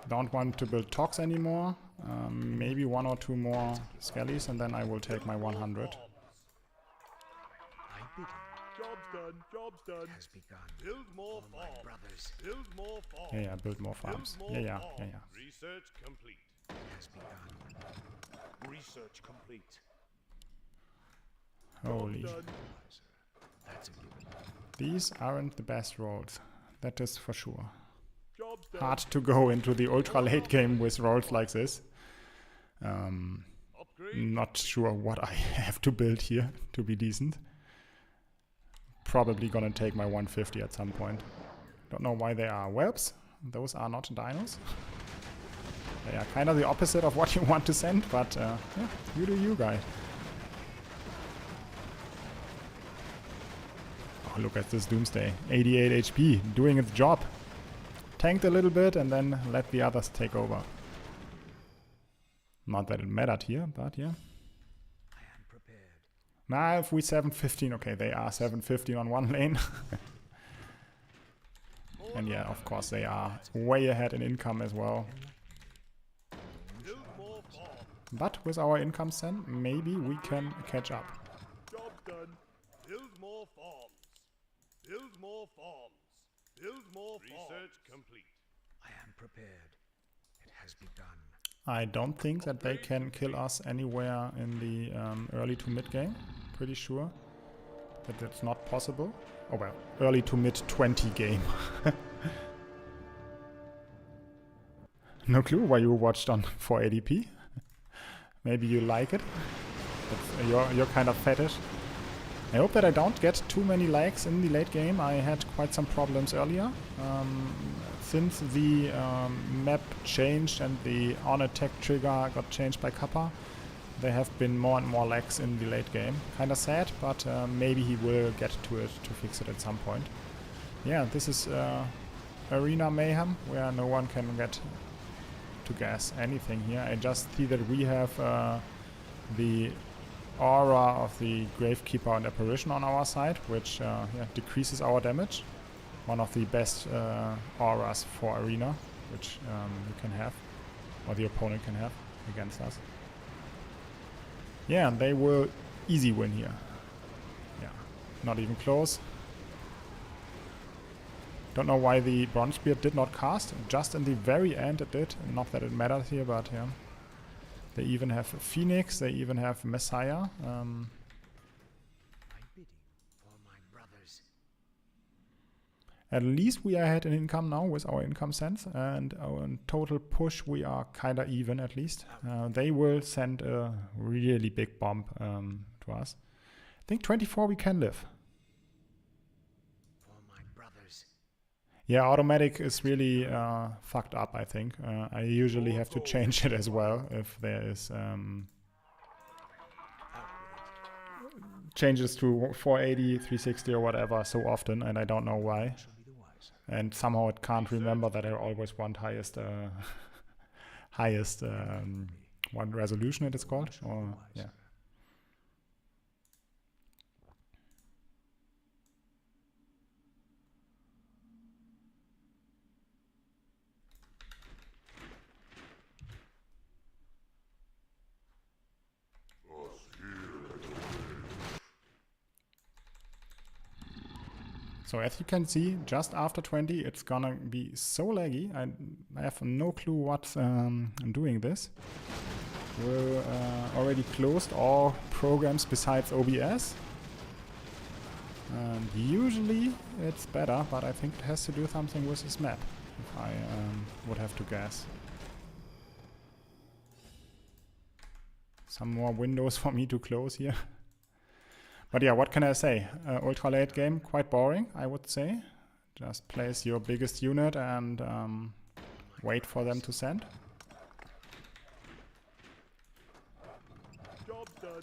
Don't want to build Tox anymore. Maybe 1 or 2 more Skellies and then I will take my 100.
My bidding
Job's done. Job's done.
has begun.
Build more
For my
farms.
brothers
Build more farms.
Yeah, build more farms.
Build more
Yeah.
farms. Research complete.
has begun.
Research complete.
Holy.
Done.
Wiser. That's a given.
These aren't the best rolls. That is for sure.
Job's done.
Hard to go into the ultra late game with rolls like this.
Upgrade.
Not sure what I have to build here to be decent. Probably gonna take my 150 at some point. Don't know why they are whelps. Those are not dinos. They are kind of the opposite of what you want to send, but yeah, you do you, guy. Oh, look at this Doomsday. 88 HP, doing its job. Tanked a little bit and then let the others take over. Not that it mattered here, but yeah.
I am prepared.
Now if we 715, okay, they are 715 on one lane. And yeah, of course they are way ahead in income as well.
Build more farms.
But with our income send, maybe we can catch up.
Job's done. Build more farms. Build more farms. Build more farms. Research complete.
I am prepared. It has begun.
I don't think that they can kill us anywhere in the early to mid game. Pretty sure that that's not possible. Oh well, early to mid 20 game. No clue why you watched on 480p. Maybe you like it. That's your kind of fetish. I hope that I don't get too many lags in the late game. I had quite some problems earlier. Since the map changed and the on-attack trigger got changed by Kappa, there have been more and more lags in the late game. Kinda sad, but maybe he will get to it to fix it at some point. Yeah, this is Arena Mayhem, where no one can get to gas anything here. I just see that we have the aura of the Gravekeeper and Apparition on our side, which yeah, decreases our damage. One of the best auras for Arena, which you can have, or the opponent can have against us. Yeah, they will easy win here. Yeah, not even close. Don't know why the Bronzebeard did not cast. Just in the very end it did. Not that it matters here, but yeah. They even have Phoenix, they even have Messiah.
My bidding for my brothers.
At least we are ahead in income now with our income sense, and our total push we are kinda even at least. They will send a really big bomb to us. I think 24 we can live.
For my brothers.
Yeah, automatic is really fucked up, I think. I usually have to change it as well if there is changes to 480, 360 or whatever so often, and I don't know why.
Shall be the wiser.
And somehow it can't remember that I always want highest highest one resolution it is called. Or yeah. So as you can see, just after 20, it's gonna be so laggy. I have no clue what's doing this. will already closed all programs besides OBS. And usually it's better, but I think it has to do something with this map, if I would have to guess. Some more windows for me to close here. But yeah, what can I say? Ultra late game, quite boring, I would say. Just place your biggest unit and wait for them to send.
Job done.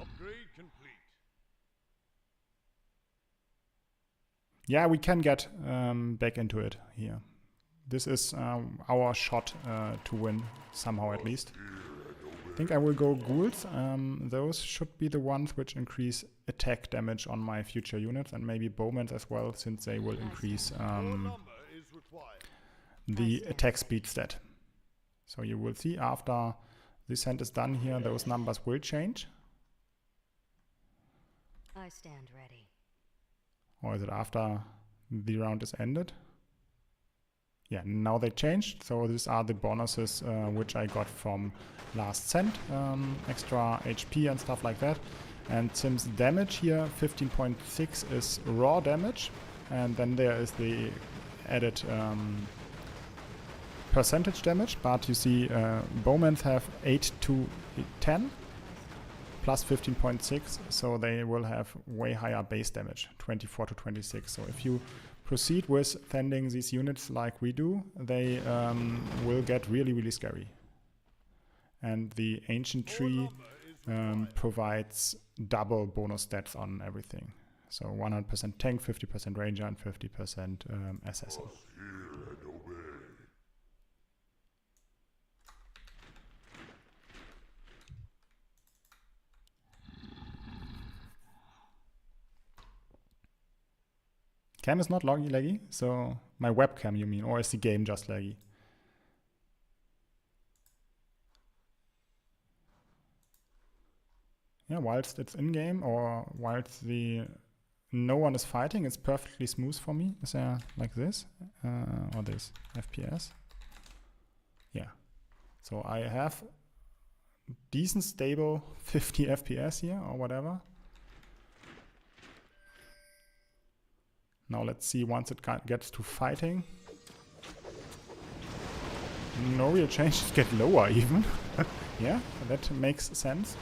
Upgrade complete.
Yeah, we can get back into it here. This is our shot to win, somehow at least. I think I will go ghouls. Those should be the ones which increase attack damage on my future units, and maybe bowmen as well, since they will increase the attack speed stat. So you will see after this hand is done here, those numbers will change.
I stand ready.
Or is it after the round is ended? Yeah, now they changed. So these are the bonuses which I got from last cent, extra HP and stuff like that. And since damage here, 15.6 is raw damage, and then there is the added percentage damage. But you see, bowmen have 8 to 10 plus 15.6, so they will have way higher base damage, 24 to 26. So if you proceed with sending these units like we do, they will get really, really scary. And the ancient tree provides double bonus stats on everything. So 100% tank, 50% ranger, and 50% assassin. Cam is not laggy, so my webcam you mean, or is the game just laggy? Yeah, whilst it's in-game or whilst no one is fighting, it's perfectly smooth for me. Is there like this or this FPS? Yeah. So I have decent stable 50 FPS here or whatever. Now let's see once it gets to fighting. No real changes, get lower even. Yeah, that makes sense.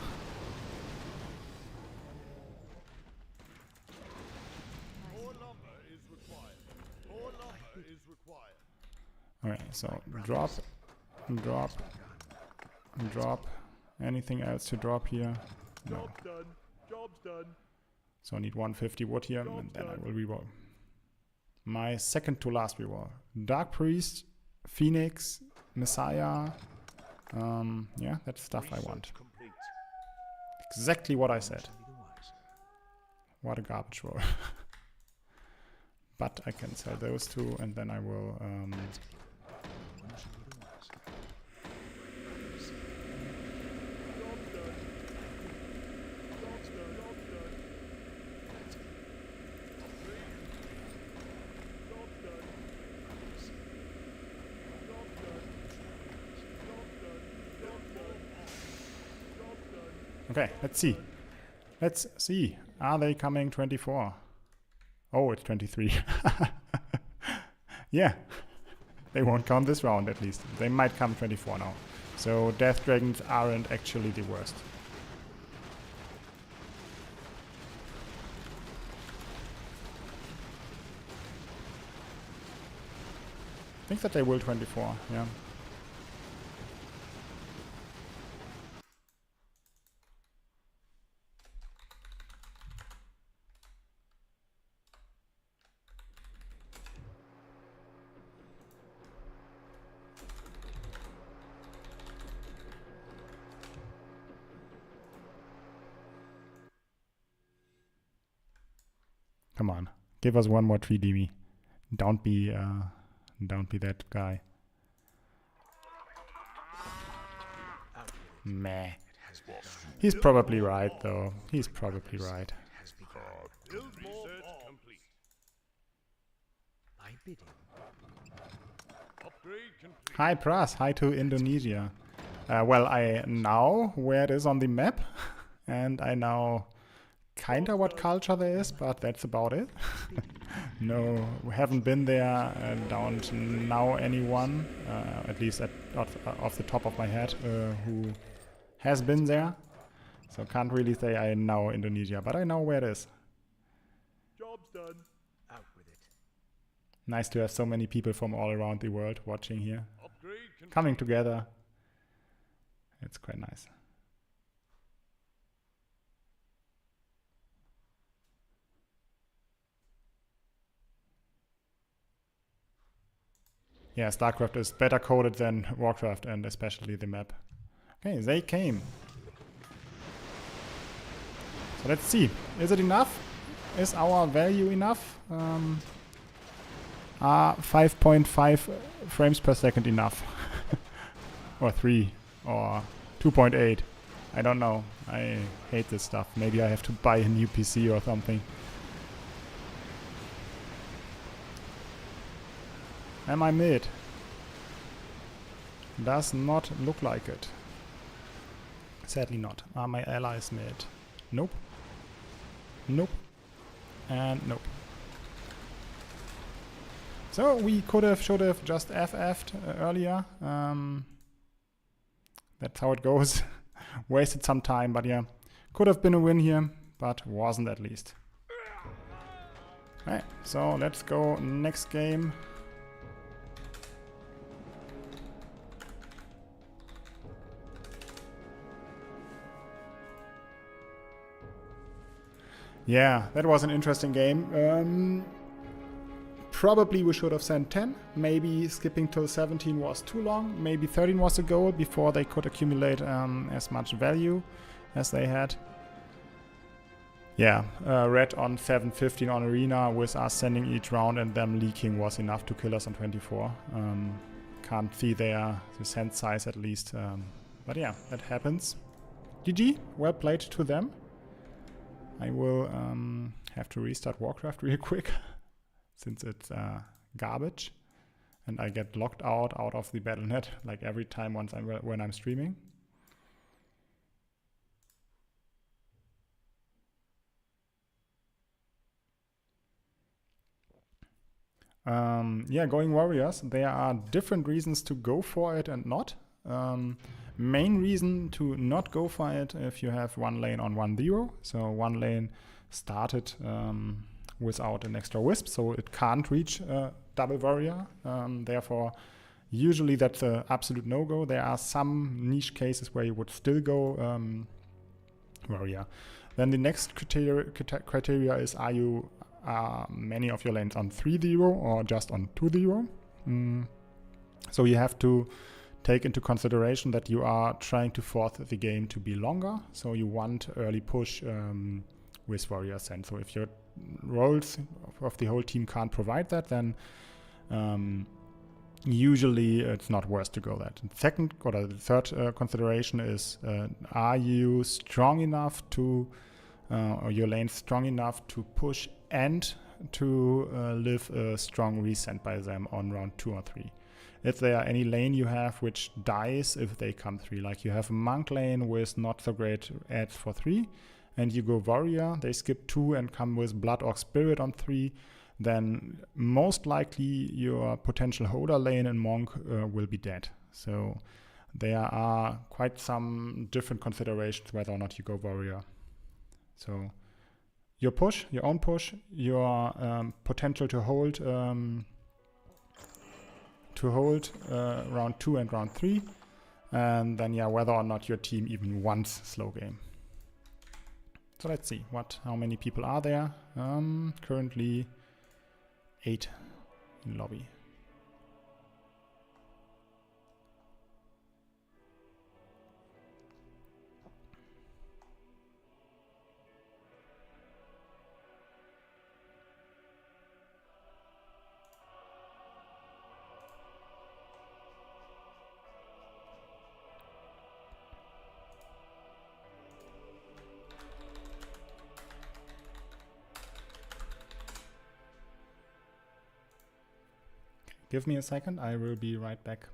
Okay, so drop, drop, drop. Anything else to drop here? No.
Job's done. Job's done.
So I need 150 wood here, and then I will reroll. My second to last reroll. Dark Priest, Phoenix, Messiah. Yeah, that's stuff I want. Exactly what I said. What a garbage roll. But I can sell those two, and then I will... Okay, let's see. Let's see. Are they coming 24? Oh, it's 23. Yeah. They won't come this round at least. They might come 24 now. So Death Dragons aren't actually the worst. I think that they will 24, yeah. Come on, give us one more 3D. Don't be that guy. Meh. He's probably right, though. He's probably right.
Build more complete.
My bidding.
Upgrade complete.
Hi Pras, hi to Indonesia. Well, I know where it is on the map, and I know kinda what culture there is, but that's about it. No, we haven't been there, don't know anyone, at least off the top of my head, who has been there. So can't really say I know Indonesia, but I know where it is.
Job's done.
Out with it.
Nice to have so many people from all around the world watching here,
Upgrade complete.
coming together. It's quite nice. Yeah, StarCraft is better coded than Warcraft, and especially the map. Okay, they came. So let's see. Is it enough? Is our value enough? 5.5 frames per second enough? Or 3? Or 2.8? I don't know. I hate this stuff. Maybe I have to buy a new PC or something. Am I mid? Does not look like it. Sadly not. Are my allies mid? Nope. Nope. And nope. So we could have, should have just FF'd earlier. That's how it goes. Wasted some time, but yeah. Could have been a win here, but wasn't at least. Alright, so let's go next game. Yeah, that was an interesting game. Probably we should have sent 10. Maybe skipping till 17 was too long. Maybe 13 was the goal before they could accumulate as much value as they had. Yeah, red on 7-15 on Arena with us sending each round and them leaking was enough to kill us on 24. Can't see the send size at least. But yeah, that happens. GG, well played to them. I will have to restart Warcraft real quick since it's garbage and I get locked out of the Battle.net like every time when I'm streaming. Yeah, going Warriors, there are different reasons to go for it and not. Main reason to not go for it if you have one lane on 1-0. So one lane started without an extra wisp, so it can't reach double warrior. Therefore, usually that's an absolute no-go. There are some niche cases where you would still go warrior. Then the next criteria is, are many of your lanes on 3-0 or just on 2-0? So you have to take into consideration that you are trying to force the game to be longer. So you want early push with warrior send. So if your roles of the whole team can't provide that, then usually it's not worth to go that. And second, or the third consideration is, are you strong enough to, or your lane strong enough to push and to live a strong resend by them on round 2 or 3. If there are any lane you have which dies if they come 3, like you have a monk lane with not so great adds for 3, and you go warrior, they skip 2 and come with blood or spirit on 3, then most likely your potential holder lane and monk will be dead. So there are quite some different considerations whether or not you go warrior. So your push, your own push, your potential to hold round 2 and round 3, and then yeah, whether or not your team even wants slow game. So let's see how many people are there. Currently 8 in lobby. Give me a second, I will be right back.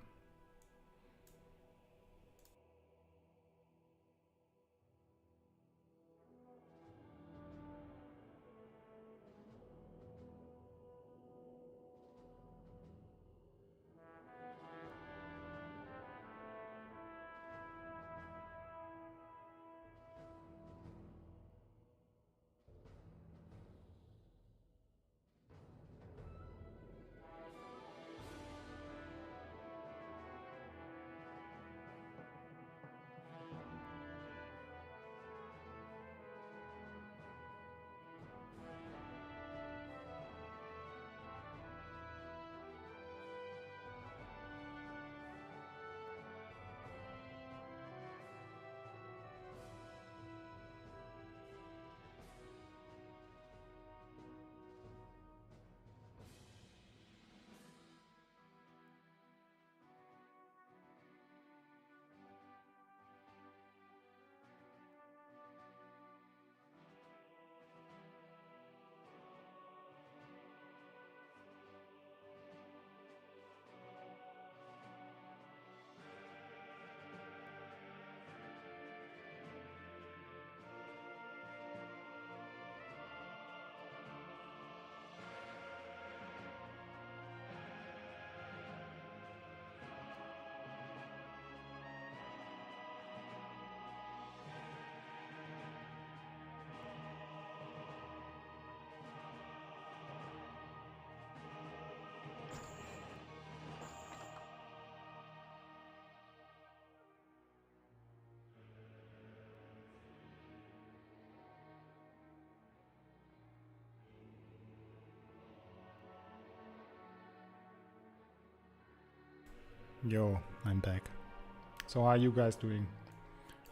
Yo, I'm back. So how are you guys doing?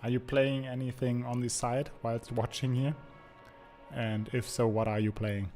Are you playing anything on the side whilst watching here? And if so, what are you playing?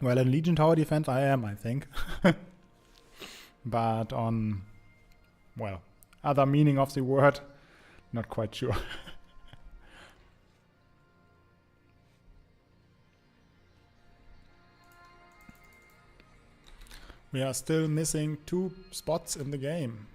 Well, in Legion Tower Defense I am, I think. But on, well, other meaning of the word, not quite sure. We are still missing 2 spots in the game.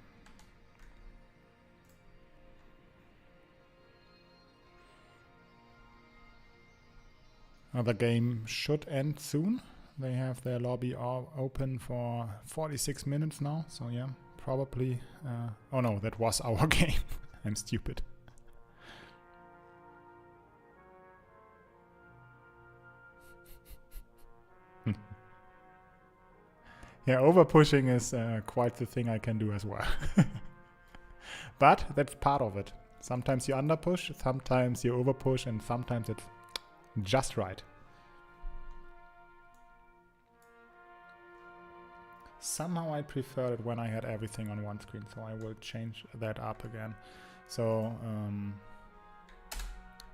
The game should end soon. They have their lobby all open for 46 minutes now, so yeah, probably... oh no, that was our game. I'm stupid. Yeah, overpushing is quite the thing I can do as well. But that's part of it. Sometimes you underpush, sometimes you overpush, and sometimes it's just right. Somehow I preferred it when I had everything on one screen, so I will change that up again. So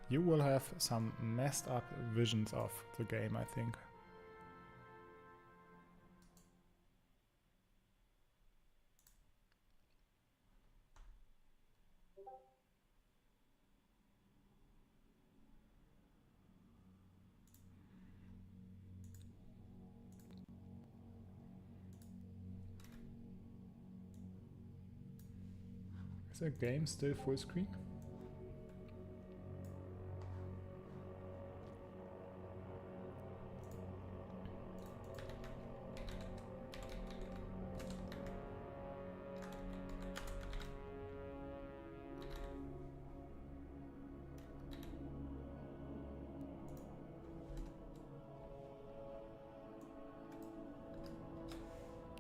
you will have some messed up visions of the game, I think. Is the game still full screen?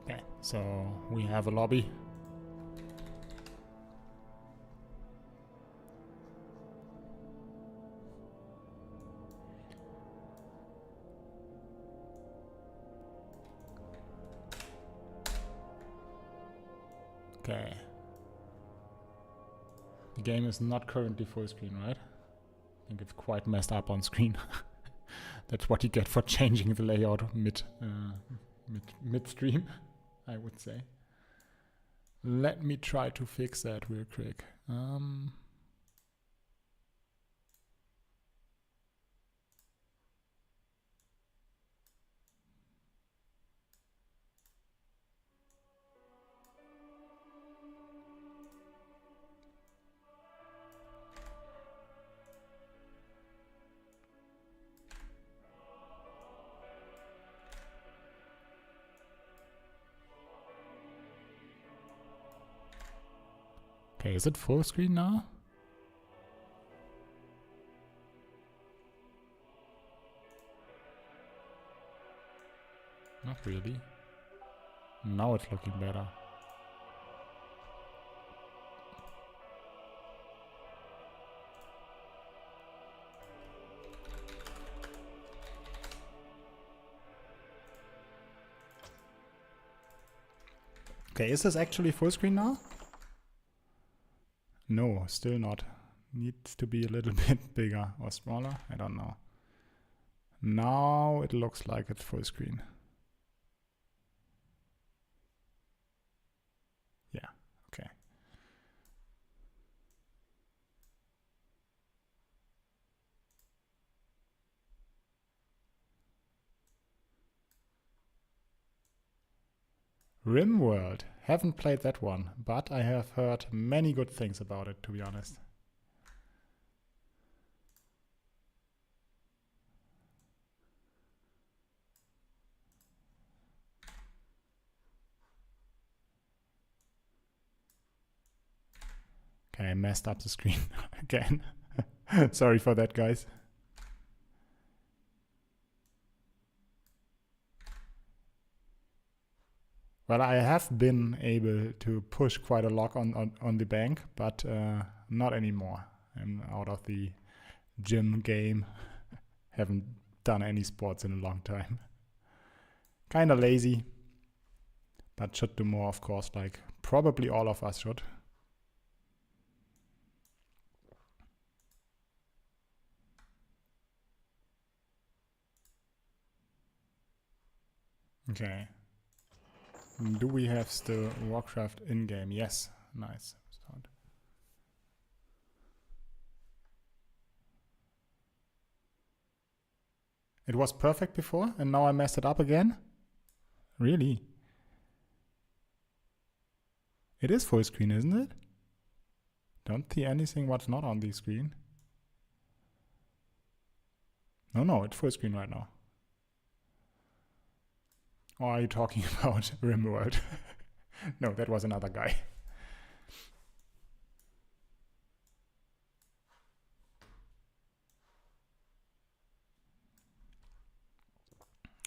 Okay, so we have a lobby. Okay. The game is not currently full screen, right? I think it's quite messed up on screen. That's what you get for changing the layout midstream, I would say. Let me try to fix that real quick. Okay, is it full screen now? Not really. Now it's looking better. Okay, is this actually full screen now? No, still not. Needs to be a little bit bigger or smaller. I don't know. Now it looks like it's full screen. Yeah, okay. RimWorld. Haven't played that one, but I have heard many good things about it, to be honest. Okay, I messed up the screen again. Sorry for that, guys. Well, I have been able to push quite a lot on the bank, but not anymore. I'm out of the gym game. Haven't done any sports in a long time. Kinda lazy, but should do more, of course, like probably all of us should. Okay. Do we have still Warcraft in-game? Yes. Nice. Start. It was perfect before, and now I messed it up again? Really? It is full screen, isn't it? Don't see anything what's not on the screen. No, it's full screen right now. Or are you talking about RimWorld? No, that was another guy.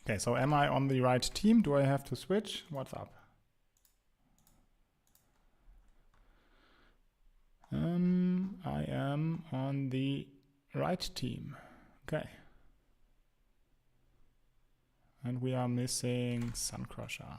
Okay, so am I on the right team? Do I have to switch? What's up? I am on the right team. Okay. And we are missing Suncrusher.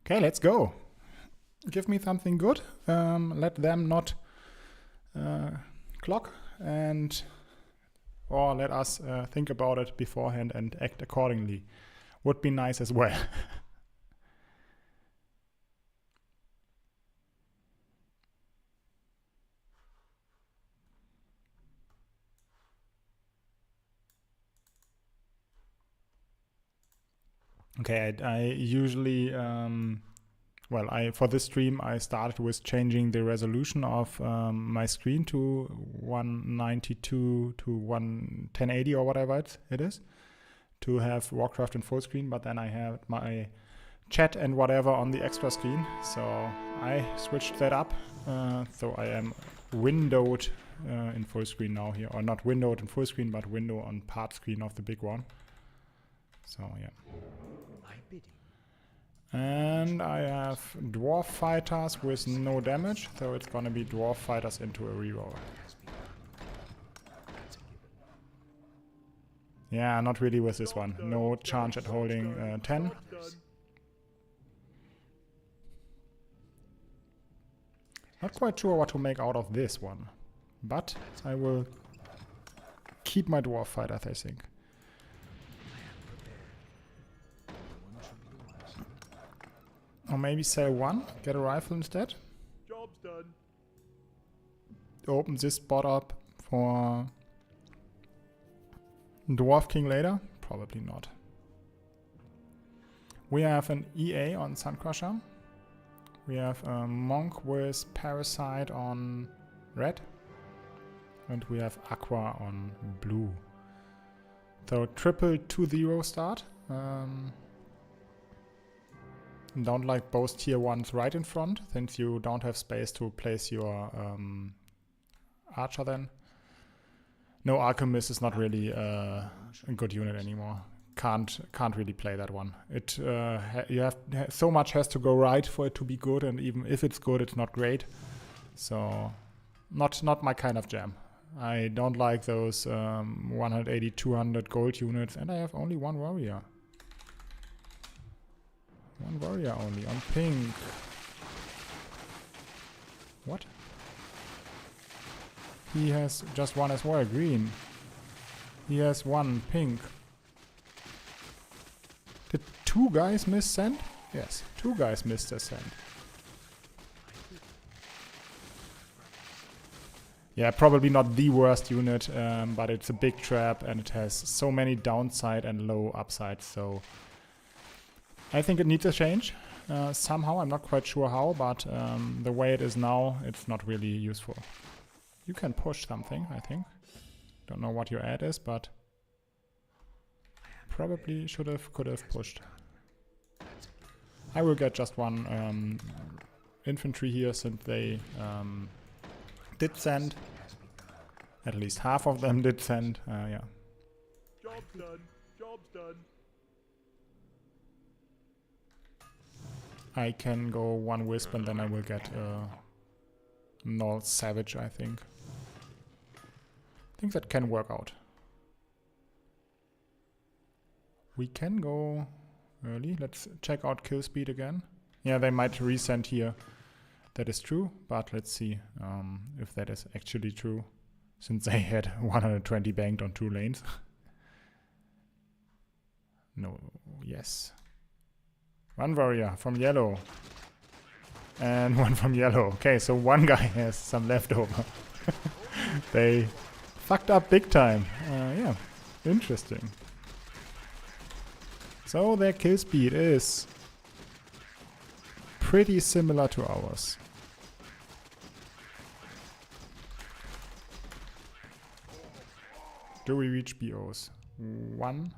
Okay, let's go. Give me something good. Let them not clock, or let us think about it beforehand and act accordingly. Would be nice as well. Okay, I usually, for this stream, I started with changing the resolution of my screen to 192 to 1080 or whatever it is, to have Warcraft in full screen, but then I had my chat and whatever on the extra screen, so I switched that up, so I am windowed in full screen now here, or not windowed in full screen, but window on part screen of the big one. So yeah. And I have dwarf fighters with no damage, so it's gonna be dwarf fighters into a reroll. Yeah, not really with this one. No chance at holding 10. Not quite sure what to make out of this one, but I will keep my dwarf fighters, I think. Or maybe sell one, get a rifle instead.
Job's done.
Open this spot up for Dwarf King later? Probably not. We have an EA on Suncrusher. We have a Monk with Parasite on red. And we have Aqua on blue. So triple 2-0 start. Don't like both tier 1s right in front, since you don't have space to place your archer then. No, Alchemist is not really a good unit anymore. Can't really play that one. It you have so much has to go right for it to be good, and even if it's good, it's not great. So not my kind of jam. I don't like those 180, 200 gold units, and I have only one warrior. One warrior only on pink. What? He has just one as well, green. He has one pink. Did two guys miss send? Yes, two guys missed a send. Yeah, probably not the worst unit, but it's a big trap and it has so many downside and low upside, so I think it needs a change. Somehow, I'm not quite sure how, but the way it is now, it's not really useful. You can push something, I think. Don't know what your ad is, but probably could have pushed. I will get just one infantry here, since they did send. At least half of them did send, yeah.
Job's done. Job's done.
I can go one Wisp and then I will get Null Savage, I think. I think that can work out. We can go early. Let's check out kill speed again. Yeah, they might resend here. That is true, but let's see if that is actually true, since they had 120 banked on 2 lanes. No, yes. One warrior from yellow. And one from yellow. Okay, so one guy has some leftover. They fucked up big time. Yeah, interesting. So their kill speed is pretty similar to ours. Do we reach BOs? 1.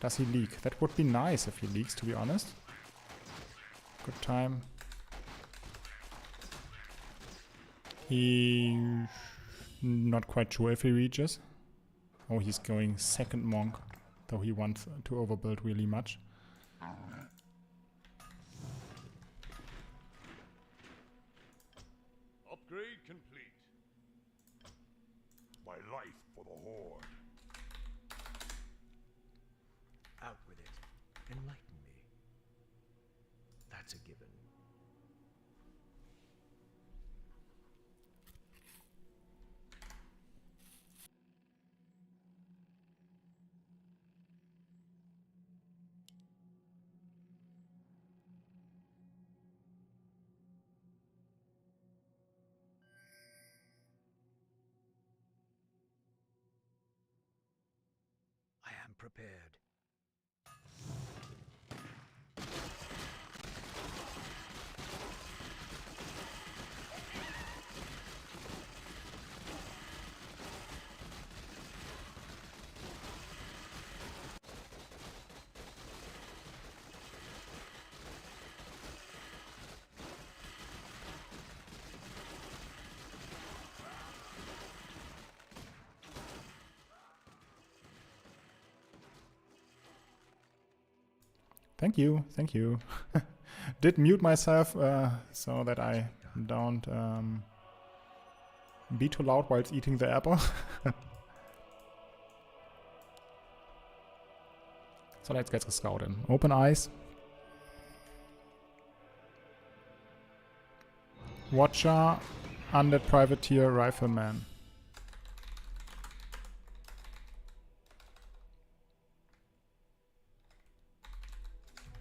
Does he leak? That would be nice if he leaks, to be honest. Good time. He... not quite sure if he reaches. Oh, he's going second monk, though he wants to overbuild really much.
Upgrade complete. My life for the Horde.
Out with it. Enlighten me. That's a given. I am prepared.
Thank you, thank you. Did mute myself so that I don't be too loud whilst eating the apple. So let's get the scout in. Open eyes. Watcher, undead privateer, rifleman.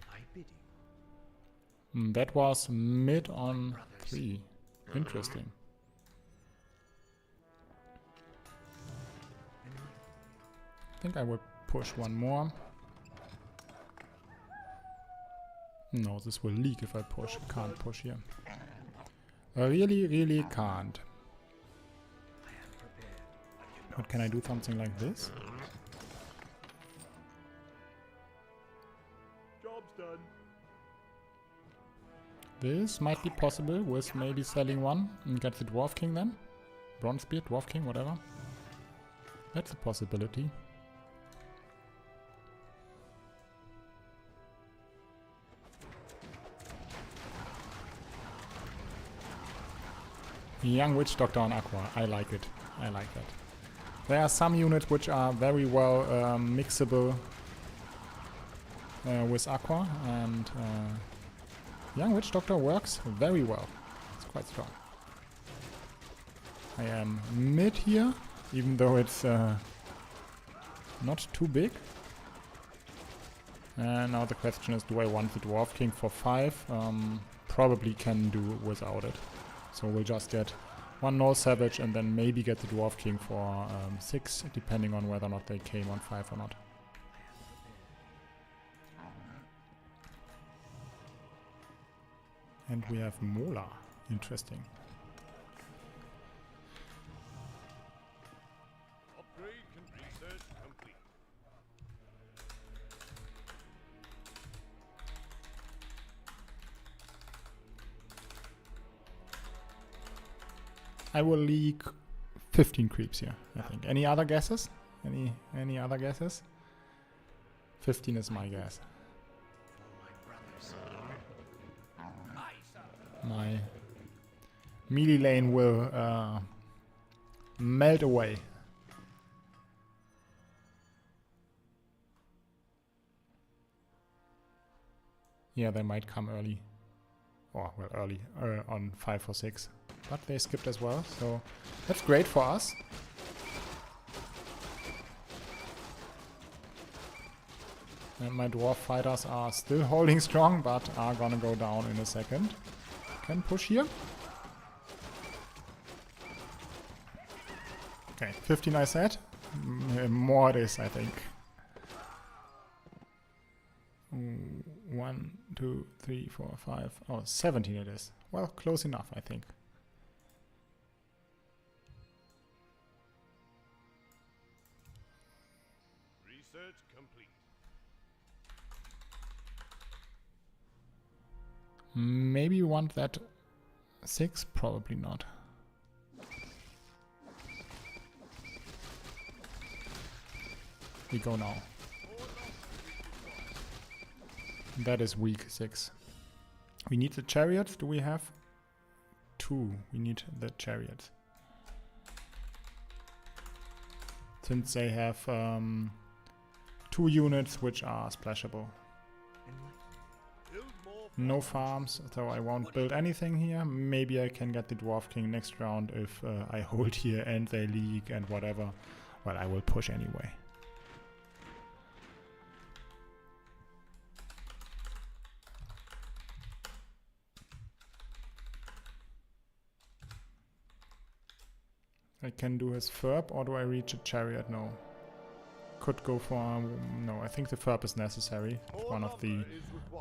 My bidding.
That was mid on 3. Interesting. I think I will push one more. No, this will leak if I push. Can't push here. I really can't. But can I do something like this?
Job's done.
This might be possible with maybe selling one and get the Dwarf King then. Bronzebeard, Dwarf King, whatever. That's a possibility. Young Witch Doctor on Aqua. I like it. I like that. There are some units which are very well mixable with Aqua, and Young Witch Doctor works very well. It's quite strong. I am mid here, even though it's not too big. And now the question is, do I want the Dwarf King for 5? Probably can do without it. So we'll just get one Null Savage and then maybe get the Dwarf King for 6, depending on whether or not they came on 5 or not. And we have Mola. Interesting.
Upgrade research complete.
I will leak 15 creeps here, I think. Any other guesses? Any other guesses? 15 is my guess. My melee lane will melt away. Yeah, they might come early. Or, well, early. On 5 or 6. But they skipped as well, so that's great for us. And my dwarf fighters are still holding strong, but are gonna go down in a second. Can push here. Okay, 15 I said. More it is, I think. 1, 2, 3, 4, 5. Oh, 17 it is. Well, close enough, I think.
Research complete.
Maybe you want that 6? Probably not. We go now. That is weak 6. We need the chariots. Do we have 2? We need the chariots. Since they have 2 units which are splashable.
Build more
No farms, so I won't build anything here. Maybe I can get the Dwarf King next round if I hold here and they leak and whatever. Well, I will push anyway. I can do his Ferb, or do I reach a chariot? No. Could go for... no, I think the Ferb is necessary. One of the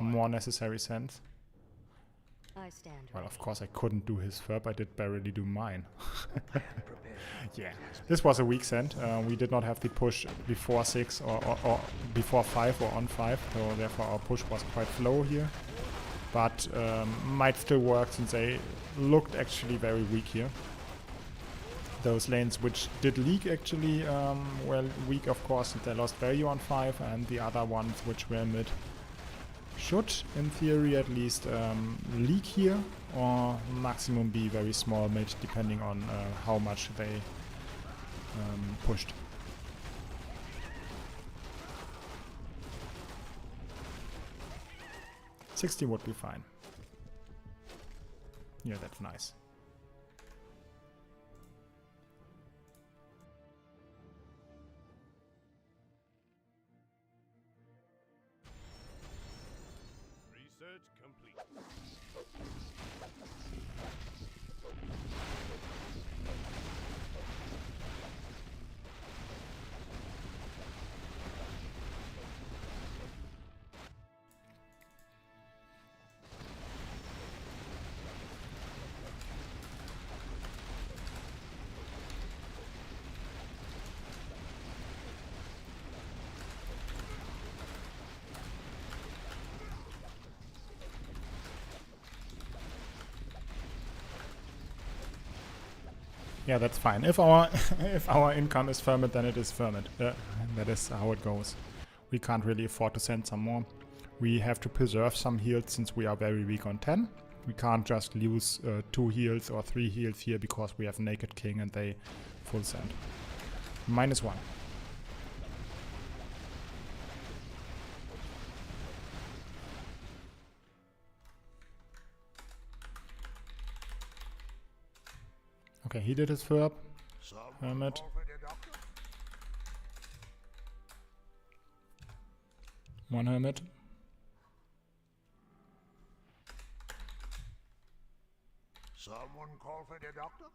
more necessary sends.
I stand
Well,
ready.
of course I couldn't do his Ferb, I did barely do mine. Yeah, this was a weak send. We did not have the push before 6 or before 5 or on 5, so therefore our push was quite slow here. But might still work since they looked actually very weak here. Those lanes which did leak actually were weak, of course, and they lost value on 5, and the other ones which were mid should, in theory at least, leak here, or maximum be very small mid, depending on how much they pushed. $60 would be fine. Yeah, that's nice.
Research complete.
Yeah, that's fine. If our if our income is Ferment, then it is Ferment. That is how it goes. We can't really afford to send some more. We have to preserve some heals since we are very weak on 10. We can't just lose 2 heals or 3 heals here because we have Naked King and they full send. -1. Okay, he did his Ferb. Hermit.
Call for the doctor?
1 Hermit.
Someone call for the doctor?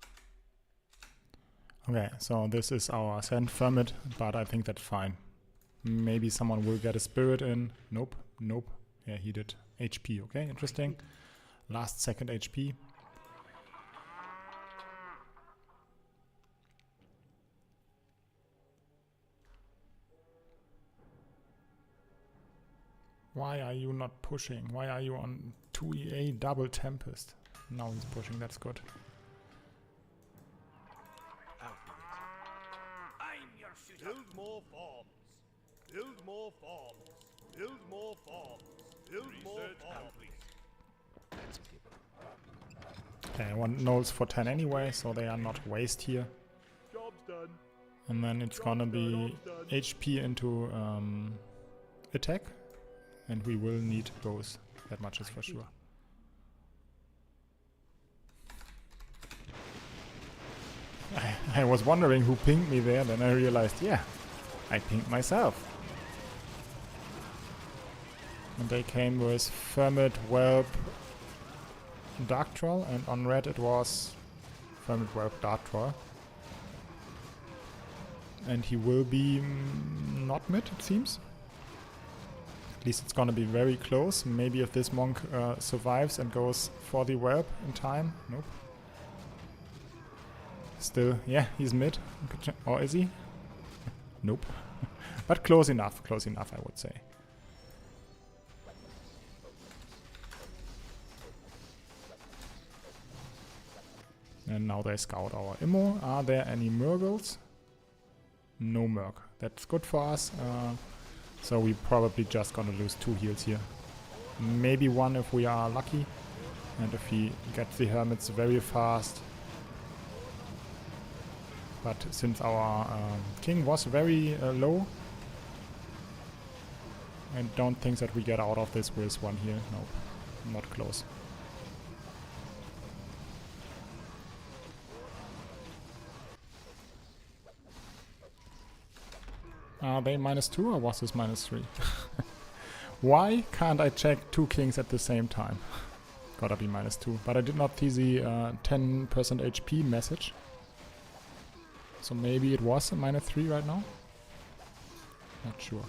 Okay, so this is our send Fermit, but I think that's fine. Maybe someone will get a Spirit in. Nope, nope. Yeah, he did. HP, okay, interesting. Last second HP. Why are you not pushing? Why are you on 2 EA double Tempest? Now he's pushing, that's good.
Build more farms. Build more farms. Build more farms. Build more farms.
That's a given.
Okay, I want Knolls for 10 anyway, so they are not waste here.
Job's done.
And then it's gonna be HP into attack. And we will need both. That much is for sure. I was wondering who pinged me there, then I realized, yeah, I pinged myself. And they came with Fermit, Whelp, Dark Troll, and on red it was Fermit, Whelp, Dark Troll. And he will be not mid, it seems. At least it's gonna be very close. Maybe if this monk survives and goes for the whelp in time. Nope. Still, yeah, he's mid. Or is he? Nope. But close enough, I would say. And now they scout our Immo. Are there any Murgles? No Merc. That's good for us. So we probably just gonna lose 2 heals here. Maybe 1 if we are lucky. And if he gets the Hermits very fast. But since our King was very low, I don't think that we get out of this with 1 here. No, not close. Are they -2 or was this -3? Why can't I check 2 kings at the same time? Gotta be -2. But I did not see the 10% HP message. So maybe it was a -3 right now? Not sure.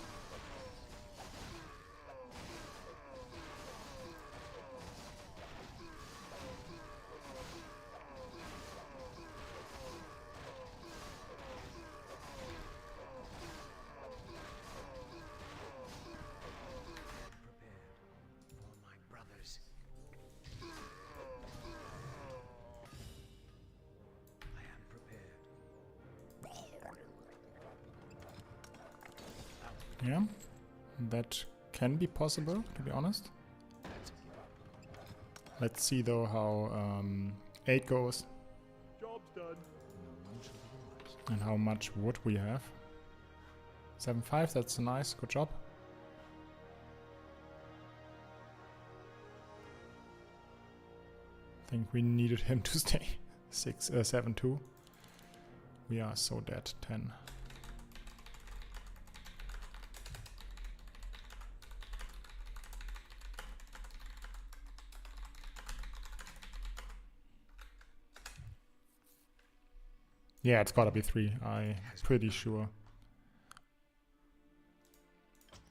Yeah, that can be possible, to be honest. Let's see though how 8 goes
Job's done.
and how much wood we have. 7-5, that's nice, good job. I think we needed him to stay 7-2. We are so dead. 10. Yeah, it's gotta be 3. I'm pretty sure.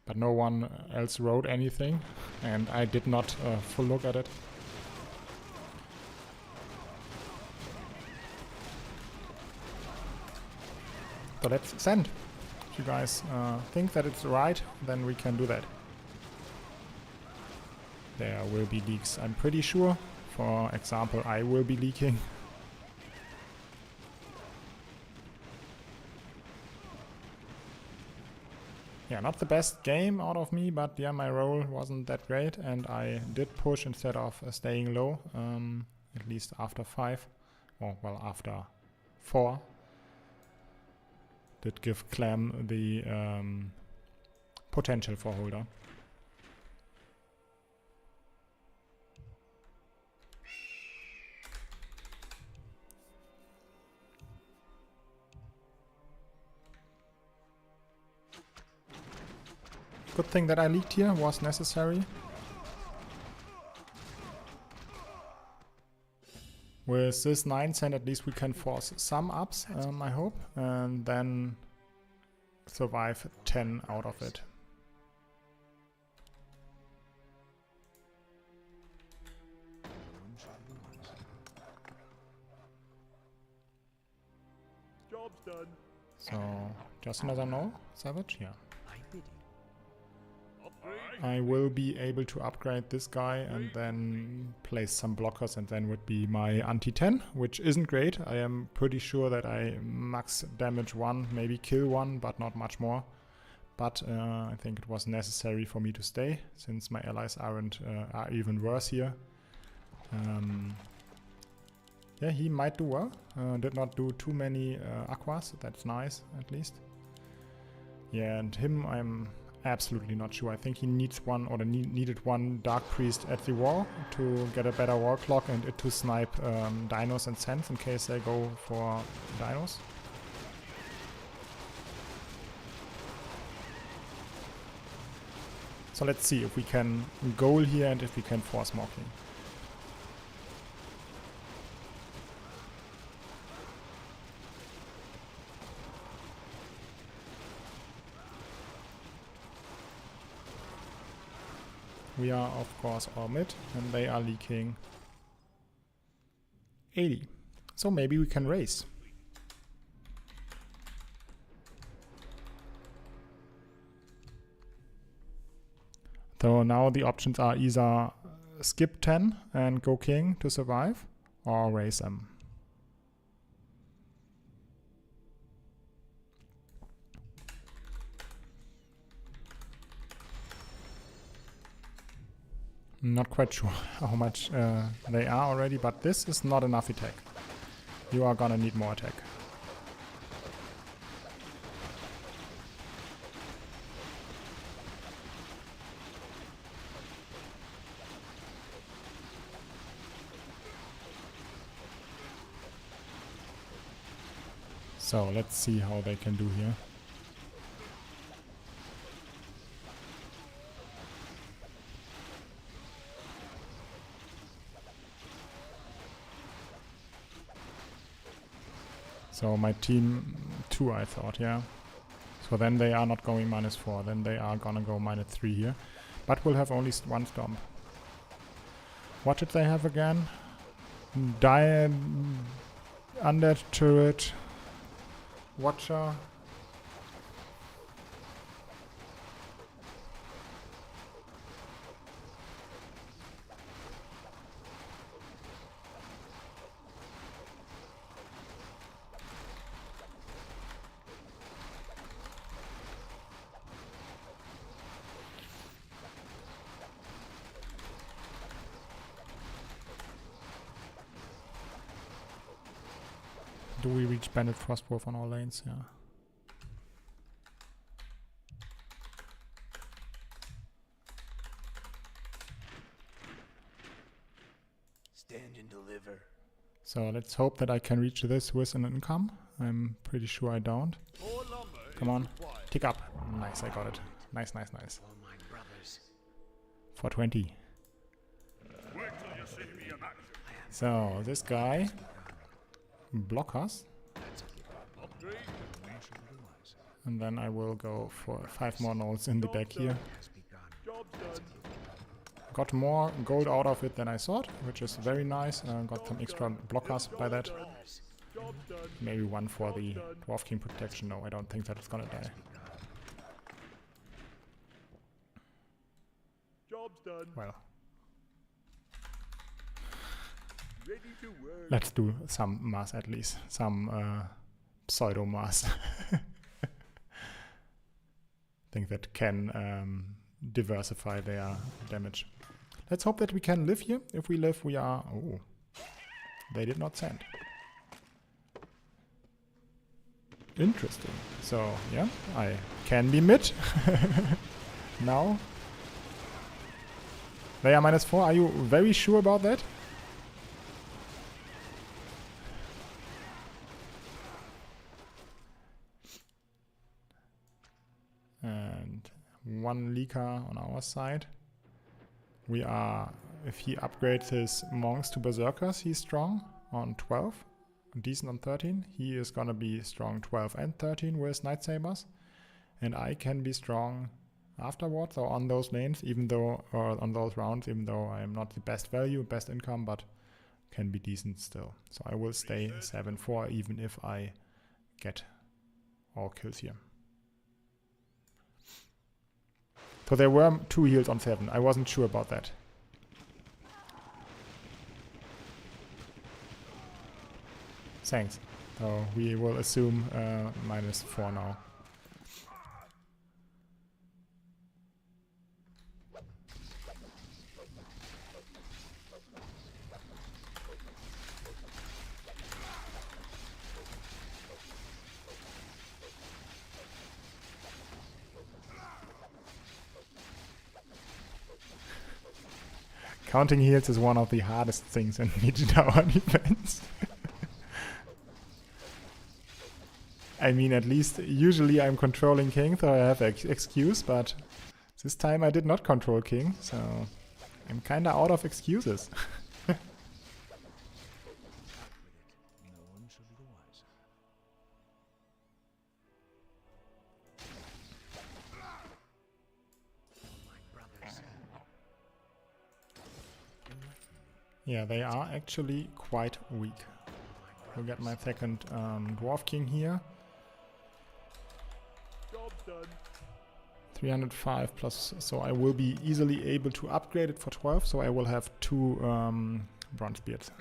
But no one else wrote anything, and I did not full look at it. So let's send. If you guys think that it's right, then we can do that. There will be leaks, I'm pretty sure. For example, I will be leaking. Yeah, not the best game out of me, but yeah, my roll wasn't that great, and I did push instead of staying low, at least after 5, or well, after 4. Did give Clam the potential for holder. Good thing that I leaked here, was necessary. With this 9 cent at least we can force some ups, I hope, and then survive 10 out of it.
Job's done.
So, just another no, Savage? Yeah.
I bid you.
Upgrade.
I will be able to upgrade this guy and then place some blockers, and then would be my anti-10, which isn't great. I am pretty sure that I max damage 1, maybe kill 1, but not much more. But I think it was necessary for me to stay, since my allies are even worse here. Yeah, he might do well. Did not do too many aquas, that's nice at least. Yeah, and him I'm absolutely not sure. I think he needs one, or needed one Dark Priest at the wall to get a better wall clock and it to snipe dinos and Sens in case they go for dinos. So let's see if we can goal here and if we can force mocking. We are of course all mid and they are leaking 80. So maybe we can race. So now the options are either skip 10 and go king to survive, or raise them. Not quite sure how much they are already, but this is not enough attack. You are gonna need more attack. So let's see how they can do here. So my team 2, I thought, yeah. So then they are not going -4, then they are gonna go -3 here. But we'll have only one stomp. What did they have again? Under turret, Watcher. Do we reach Bandit Frostwolf on all lanes? Yeah.
Stand and deliver.
So let's hope that I can reach this with an income. I'm pretty sure I don't.
More lumber
Come
is
on.
required.
Tick up. Nice, I got it. Nice, nice, nice.
For my brothers.
420.
Wait till you see me in action.
So this guy block us.
Upgrade.
And then I will go for 5 more nodes in the back here.
Has begun.
Job's done.
Got more gold out of it than I thought, which is very nice. Got some extra blockers by that.
Job's done.
Maybe one for the Dwarf King protection. No, I don't think that it's gonna die.
Job's done.
Well,
Ready to work.
let's do some mass at least. Some pseudo mass. Think that can diversify their damage. Let's hope that we can live here. If we live, we are... Oh, they did not send. Interesting. So, yeah, I can be mid. Now. They are -4. Are you very sure about that? And one leaker on our side. We are, if he upgrades his monks to berserkers, he's strong on 12, decent on 13. He is gonna be strong 12 and 13 with Night Sabers. And I can be strong afterwards or on those lanes, even though, or on those rounds, even though I am not the best value, best income, but can be decent still. So I will stay 7-4 even if I get all kills here. So there were 2 heals on 7. I wasn't sure about that. Thanks. So we will assume -4 now. Counting heals is one of the hardest things in Mage Tower defense. I mean, at least usually I'm controlling King, so I have excuse, but this time I did not control King, so I'm kinda out of excuses. Yeah, they are actually quite weak. We'll get my second Dwarf King here.
Job's done.
305 plus, so I will be easily able to upgrade it for 12, so I will have 2 Bronze Beards.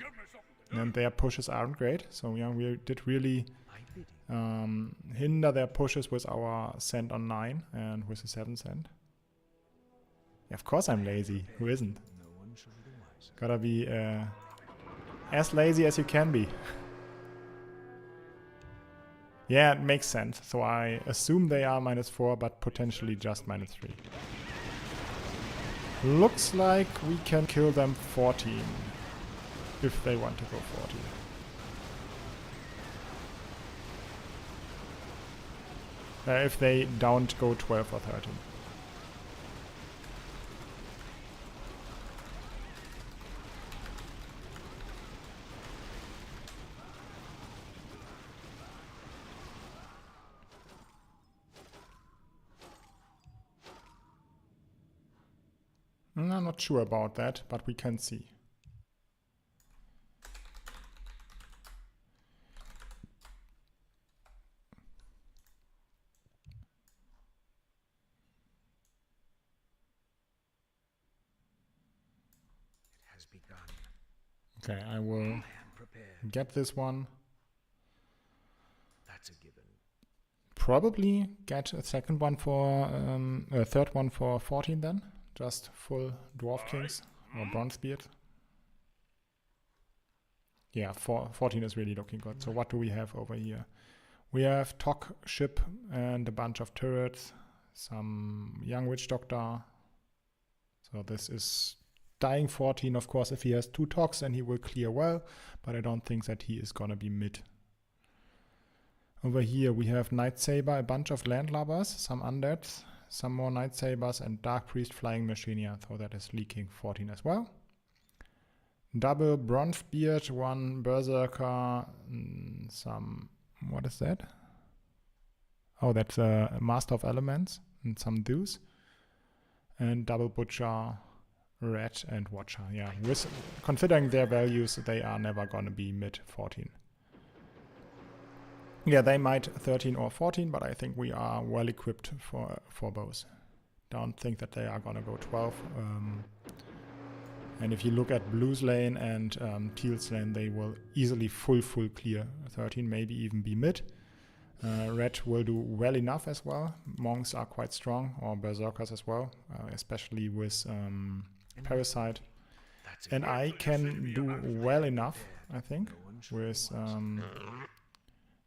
And their pushes aren't great, so yeah, we did really hinder their pushes with our Send on 9 and with the 7 Send. Yeah, of course I'm lazy, who isn't? Gotta be as lazy as you can be. Yeah, it makes sense. So I assume they are -4, but potentially just -3. Looks like we can kill them 14. If they want to go 14. If they don't go 12 or 13. I'm not sure about that, but we can see.
It has begun.
Okay, I will
I am prepared.
get this one.
That's a given.
Probably get a second one for, a third one for 14 then. Just full Dwarf Kings or Bronze Beard. Yeah, 14 is really looking good. So what do we have over here? We have TOC ship and a bunch of turrets, some young witch doctor. So this is dying 14, of course. If he has 2 TOCs, then he will clear well, but I don't think that he is gonna be mid. Over here we have Night Saber, a bunch of landlubbers, some undeads, some more Night Sabers, and Dark Priest flying machine. Yeah, so that is leaking 14 as well. Double Bronzebeard, 1 Berserker, some... what is that? Oh, that's a Master of Elements and some Deus. And double Butcher, Red, and Watcher. Yeah, with considering their values, they are never gonna be mid 14. Yeah, they might 13 or 14, but I think we are well equipped for both. Don't think that they are gonna go 12. And if you look at Blue's lane and Teal's lane, they will easily full clear 13, maybe even be mid. Red will do well enough as well. Monks are quite strong, or Berserkers as well, especially with Parasite. And I can do well enough, I think, with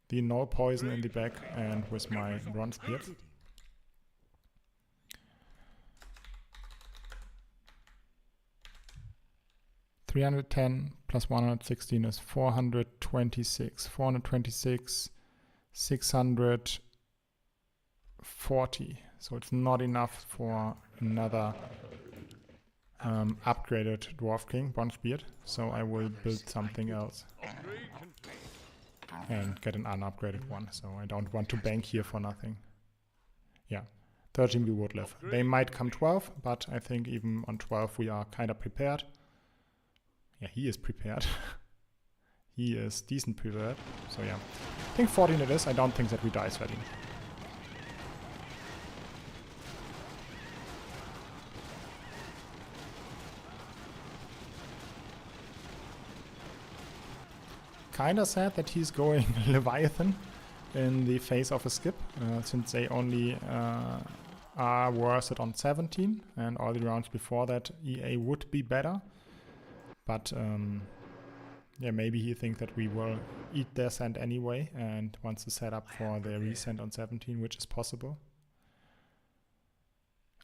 the Null Poison in the back and with my Bronzebeard. 310 plus 116 is 426. 426, 640. So it's not enough for another upgraded Dwarf King, Bronzebeard. So I will build something else and get an unupgraded one. So I don't want to bank here for nothing. Yeah, 13 we would live. They might come 12, but I think even on 12 we are kind of prepared. Yeah, he is prepared. He is decent prepared. So yeah, I think 14 it is. I don't think that we die 13. Kinda sad that he's going Leviathan in the face of a skip, since they only are worth it on 17, and all the rounds before that EA would be better. But yeah, maybe he thinks that we will eat their sand anyway and wants to set up for the resend on 17, which is possible.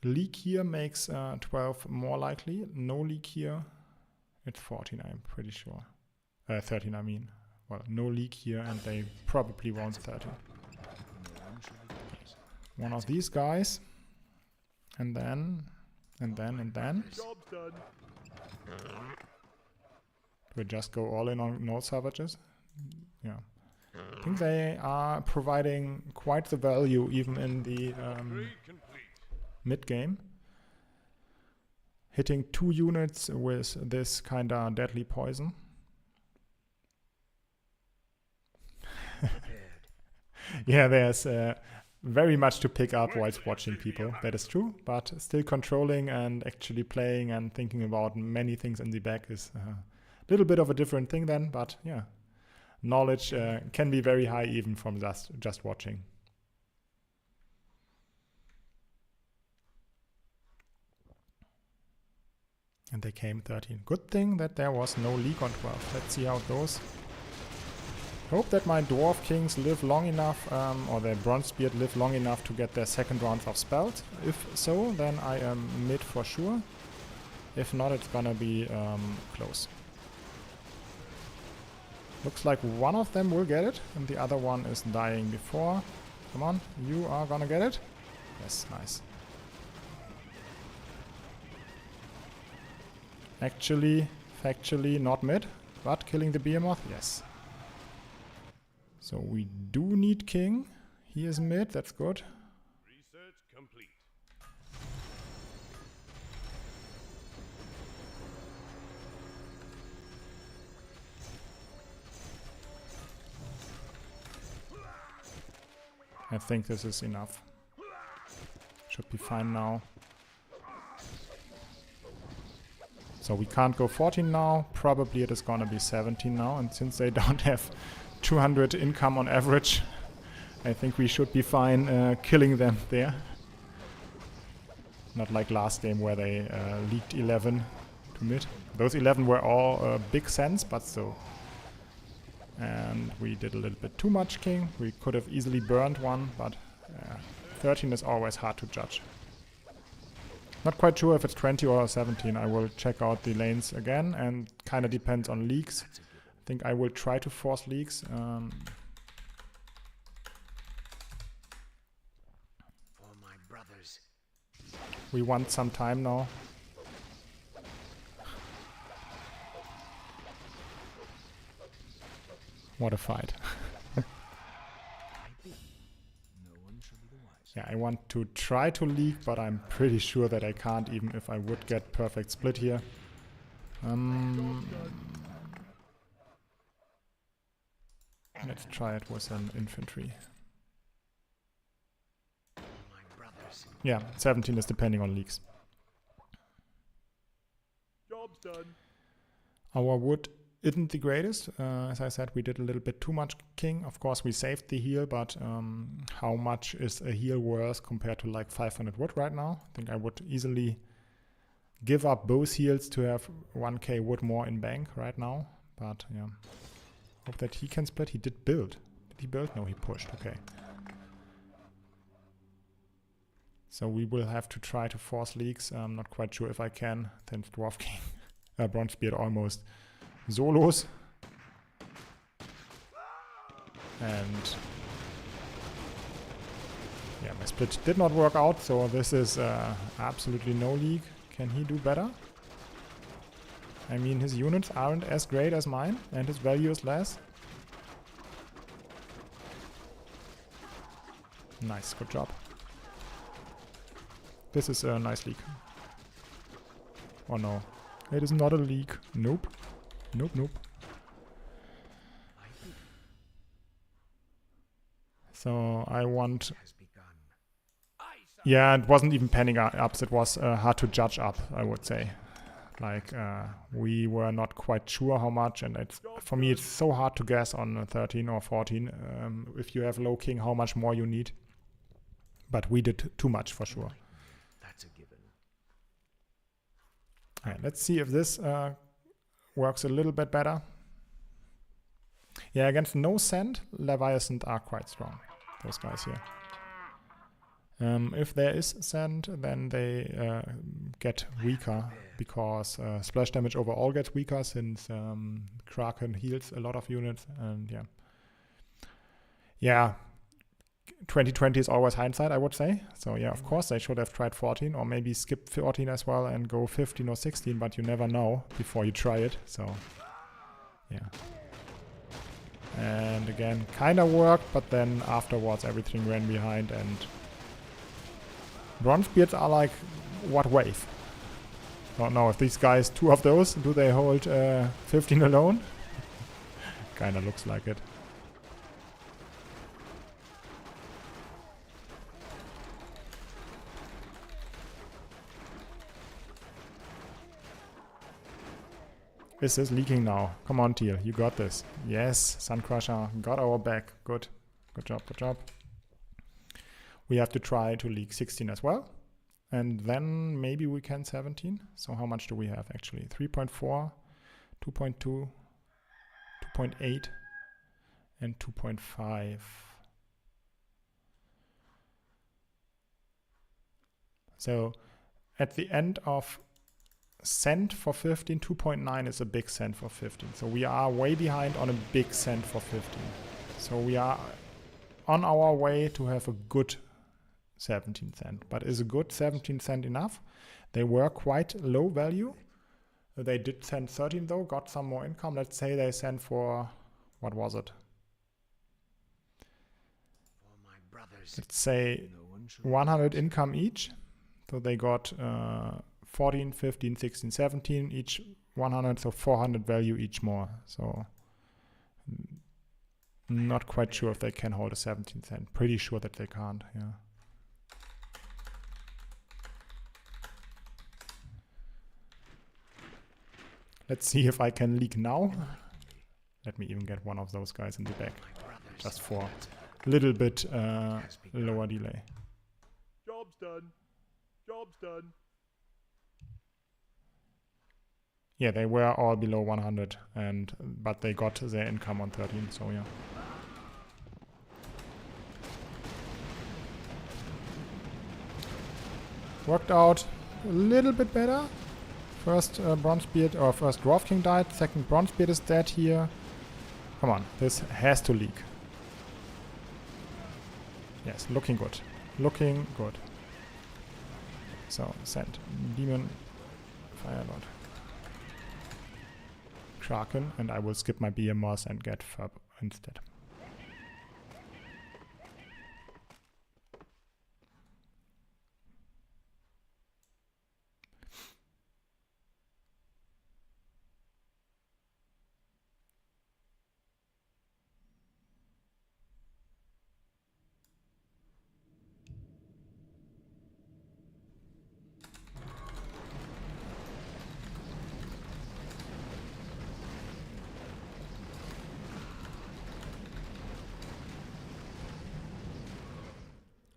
Leak here makes 12 more likely. No leak here, it's 14, I'm pretty sure. 13, I mean. Well, no leak here, and they probably won't 13. One of these guys, and then.
Job's done.
We just go all in on Null Savages. Yeah, I think they are providing quite the value even in the mid game. Hitting 2 units with this kinda deadly poison. Yeah, there's very much to pick up whilst watching people, that is true, but still controlling and actually playing and thinking about many things in the back is a little bit of a different thing then, but yeah, knowledge can be very high even from just watching. And they came 13. Good thing that there was no leak on 12. Let's see how it goes. Hope that my Dwarf Kings live long enough, or their Bronzebeard live long enough to get their second rounds of spells. If so, then I am mid for sure. If not, it's gonna be close. Looks like one of them will get it, and the other one is dying before. Come on, you are gonna get it? Yes, nice. Actually, factually not mid, but killing the Behemoth, yes. So we do need King. He is mid, that's good.
Research complete.
I think this is enough. Should be fine now. So we can't go 14 now. Probably it is gonna be 17 now. And since they don't have 200 income on average, I think we should be fine killing them there. Not like last game where they leaked 11 to mid. Those 11 were all big sense, but still. And we did a little bit too much king. We could have easily burned one, but 13 is always hard to judge. Not quite sure if it's 20 or 17. I will check out the lanes again, and kind of depends on leaks. I think I will try to force leaks.
For my brothers.
We want some time now. What a fight. Yeah, I want to try to leak, but I'm pretty sure that I can't, even if I would get perfect split here. Let's try it with an infantry.
My brothers.
Yeah, 17 is depending on leaks.
Job's done.
Our wood isn't the greatest. As I said, we did a little bit too much king. Of course, we saved the heal, but how much is a heal worth compared to like 500 wood right now? I think I would easily give up both heals to have 1k wood more in bank right now. But yeah, hope that he can split. He did build. Did he build? No, he pushed. Okay. So we will have to try to force leaks. I'm not quite sure if I can. Then Dwarf King. Bronzebeard almost solos. And yeah, my split did not work out, so this is absolutely no league. Can he do better? I mean, his units aren't as great as mine, and his value is less. Nice, good job. This is a nice league. Oh no, it is not a league. Nope. Nope, nope. So I want... Yeah, it wasn't even penning ups. It was hard to judge up, I would say. Like, we were not quite sure how much, and it's, for me it's so hard to guess on 13 or 14. If you have low king, how much more you need. But we did too much for sure.
That's a given.
Alright, let's see if this works a little bit better. Yeah, against no sand, Leviathan are quite strong. Those guys here. If there is sand, then they get weaker, because splash damage overall gets weaker, since Kraken heals a lot of units, and yeah. Yeah, 2020 is always hindsight, I would say. So yeah, of course they should have tried 14, or maybe skip 14 as well and go 15 or 16, but you never know before you try it, so yeah. And again, kinda worked, but then afterwards everything ran behind, and Bronzebeards are like, what wave? Don't know if these guys, two of those, do they hold 15 alone? Kinda looks like it. This is leaking now. Come on, Teal, you got this. Yes, Suncrusher got our back. Good. Good job, good job. We have to try to leak 16 as well. And then maybe we can 17. So how much do we have actually? 3.4, 2.2, 2.8, and 2.5. So at the end of cent for 15, 2.9 is a big cent for 15. So we are way behind on a big cent for 15. So we are on our way to have a good 17 cent. But is a good 17 cent enough? They were quite low value. They did send 13 though, got some more income. Let's say they sent for, what was it?
For my brothers.
Let's say 100 income each. So they got 14, 15, 16, 17, each 100, so 400 value each more. So not quite sure if they can hold a 17 cent. Pretty sure that they can't, yeah. Let's see if I can leak now. Let me even get one of those guys in the back, just for a little bit lower delay.
Job's done. Job's done.
Yeah, they were all below 100, but they got their income on 13, so yeah. Worked out a little bit better. First Bronzebeard, or first Dwarf King died, second Bronzebeard is dead here. Come on, this has to leak. Yes, looking good. Looking good. So, send Demon, Firelord, Kraken, and I will skip my BMOS and get Furb instead.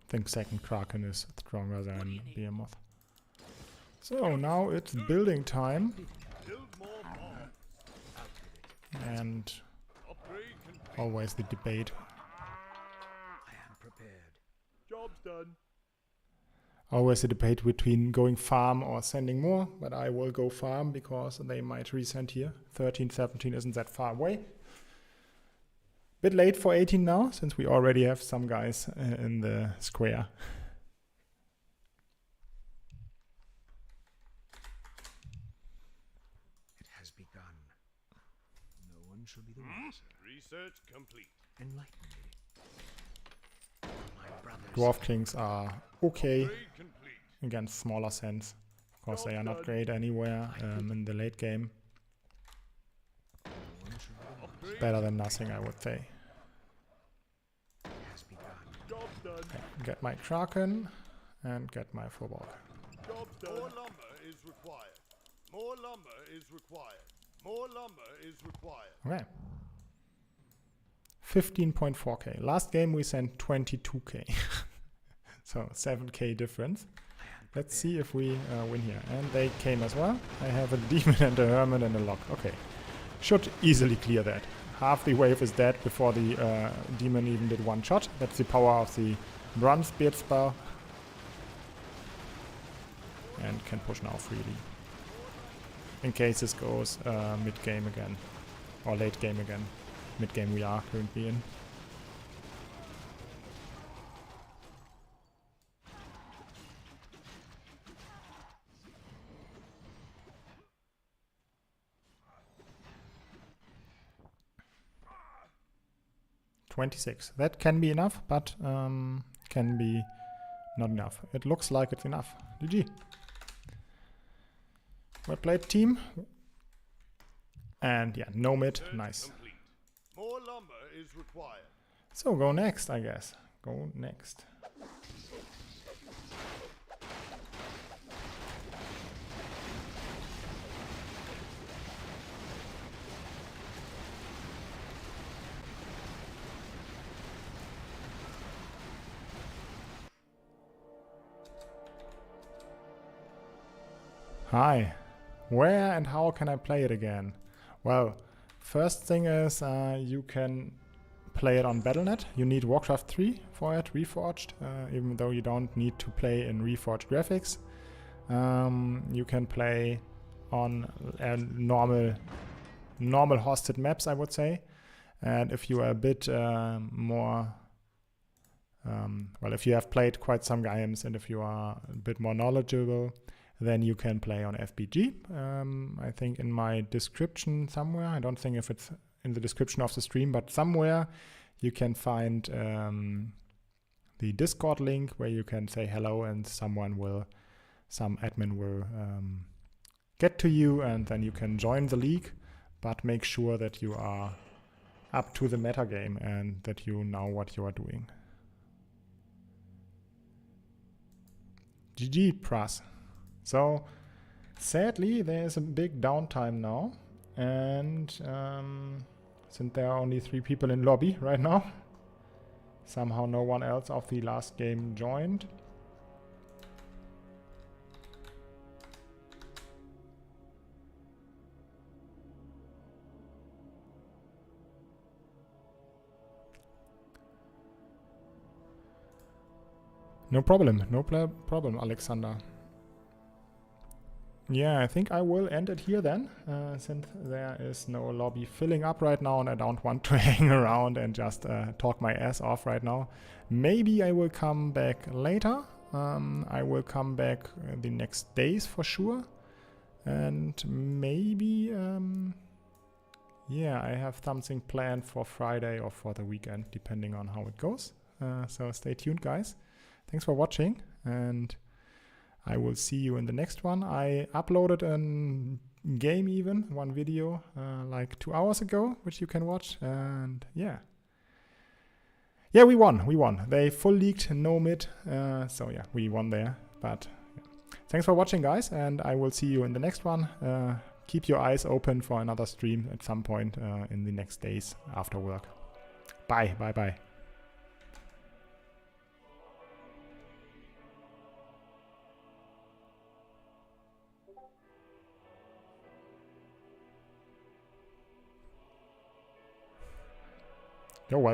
I think second Kraken is stronger than Behemoth. So now it's building time.
Build more farms.
And
Upgrade complete.
always the debate.
I am prepared.
Job's done.
Always a debate between going farm or sending more, but I will go farm because they might resend here. 13, 17 isn't that far away. Bit late for 18 now, since we already have some guys in the square.
It has begun. No one shall be the wiser.
Research complete.
Enlighten me. My brothers.
Dwarf Kings are okay
Upgrade complete.
against smaller sends. Of course, they are not great anywhere in the late game.
No one shall be the wiser.
Upgrade.
Better than nothing, I would say.
It has begun.
Job's done.
Okay, get my Kraken and get my Furbolg.
Job's done. More lumber is required. More lumber is required. More lumber is required.
Okay. 15.4k. Last game we sent 22k. So 7k difference. Let's see if we win here. And they came as well. I have a Demon and a Hermit and a Lock. Okay. Should easily clear that. Half the wave is dead before the Demon even did one shot. That's the power of the Bronzebeard spell. And can push now freely. In case this goes mid-game again. Or late game again. Mid-game we are currently in. $26. That can be enough, but can be not enough. It looks like it's enough. GG. Well played, team. And yeah, no mid.
Research
Nice.
complete. More lumber is required.
So go next, I guess. Go next. Hi. Where and how can I play it again? Well, first thing is you can play it on Battle.net. You need Warcraft 3 for it, Reforged, even though you don't need to play in Reforged graphics. You can play on normal hosted maps, I would say. And if you are a bit more... well, if you have played quite some games and if you are a bit more knowledgeable, then you can play on FBG. I think in my description somewhere, I don't think if it's in the description of the stream, but somewhere you can find the Discord link where you can say hello and some admin will get to you and then you can join the league, but make sure that you are up to the metagame and that you know what you are doing. GG, Pras. So, sadly, there is a big downtime now, and since there are only 3 people in lobby right now, somehow no one else of the last game joined. No problem. No problem, Alexander. Yeah, I think I will end it here then, since there is no lobby filling up right now and I don't want to hang around and just talk my ass off right now. Maybe I will come back later. I will come back the next days for sure. And maybe, yeah, I have something planned for Friday or for the weekend, depending on how it goes. So stay tuned, guys. Thanks for watching, and I will see you in the next one. I uploaded a game even, one video, like 2 hours ago, which you can watch. And yeah. Yeah, we won. They full leaked, no mid. So yeah, we won there. But yeah. Thanks for watching, guys. And I will see you in the next one. Keep your eyes open for another stream at some point in the next days after work. Bye. Bye. You're welcome.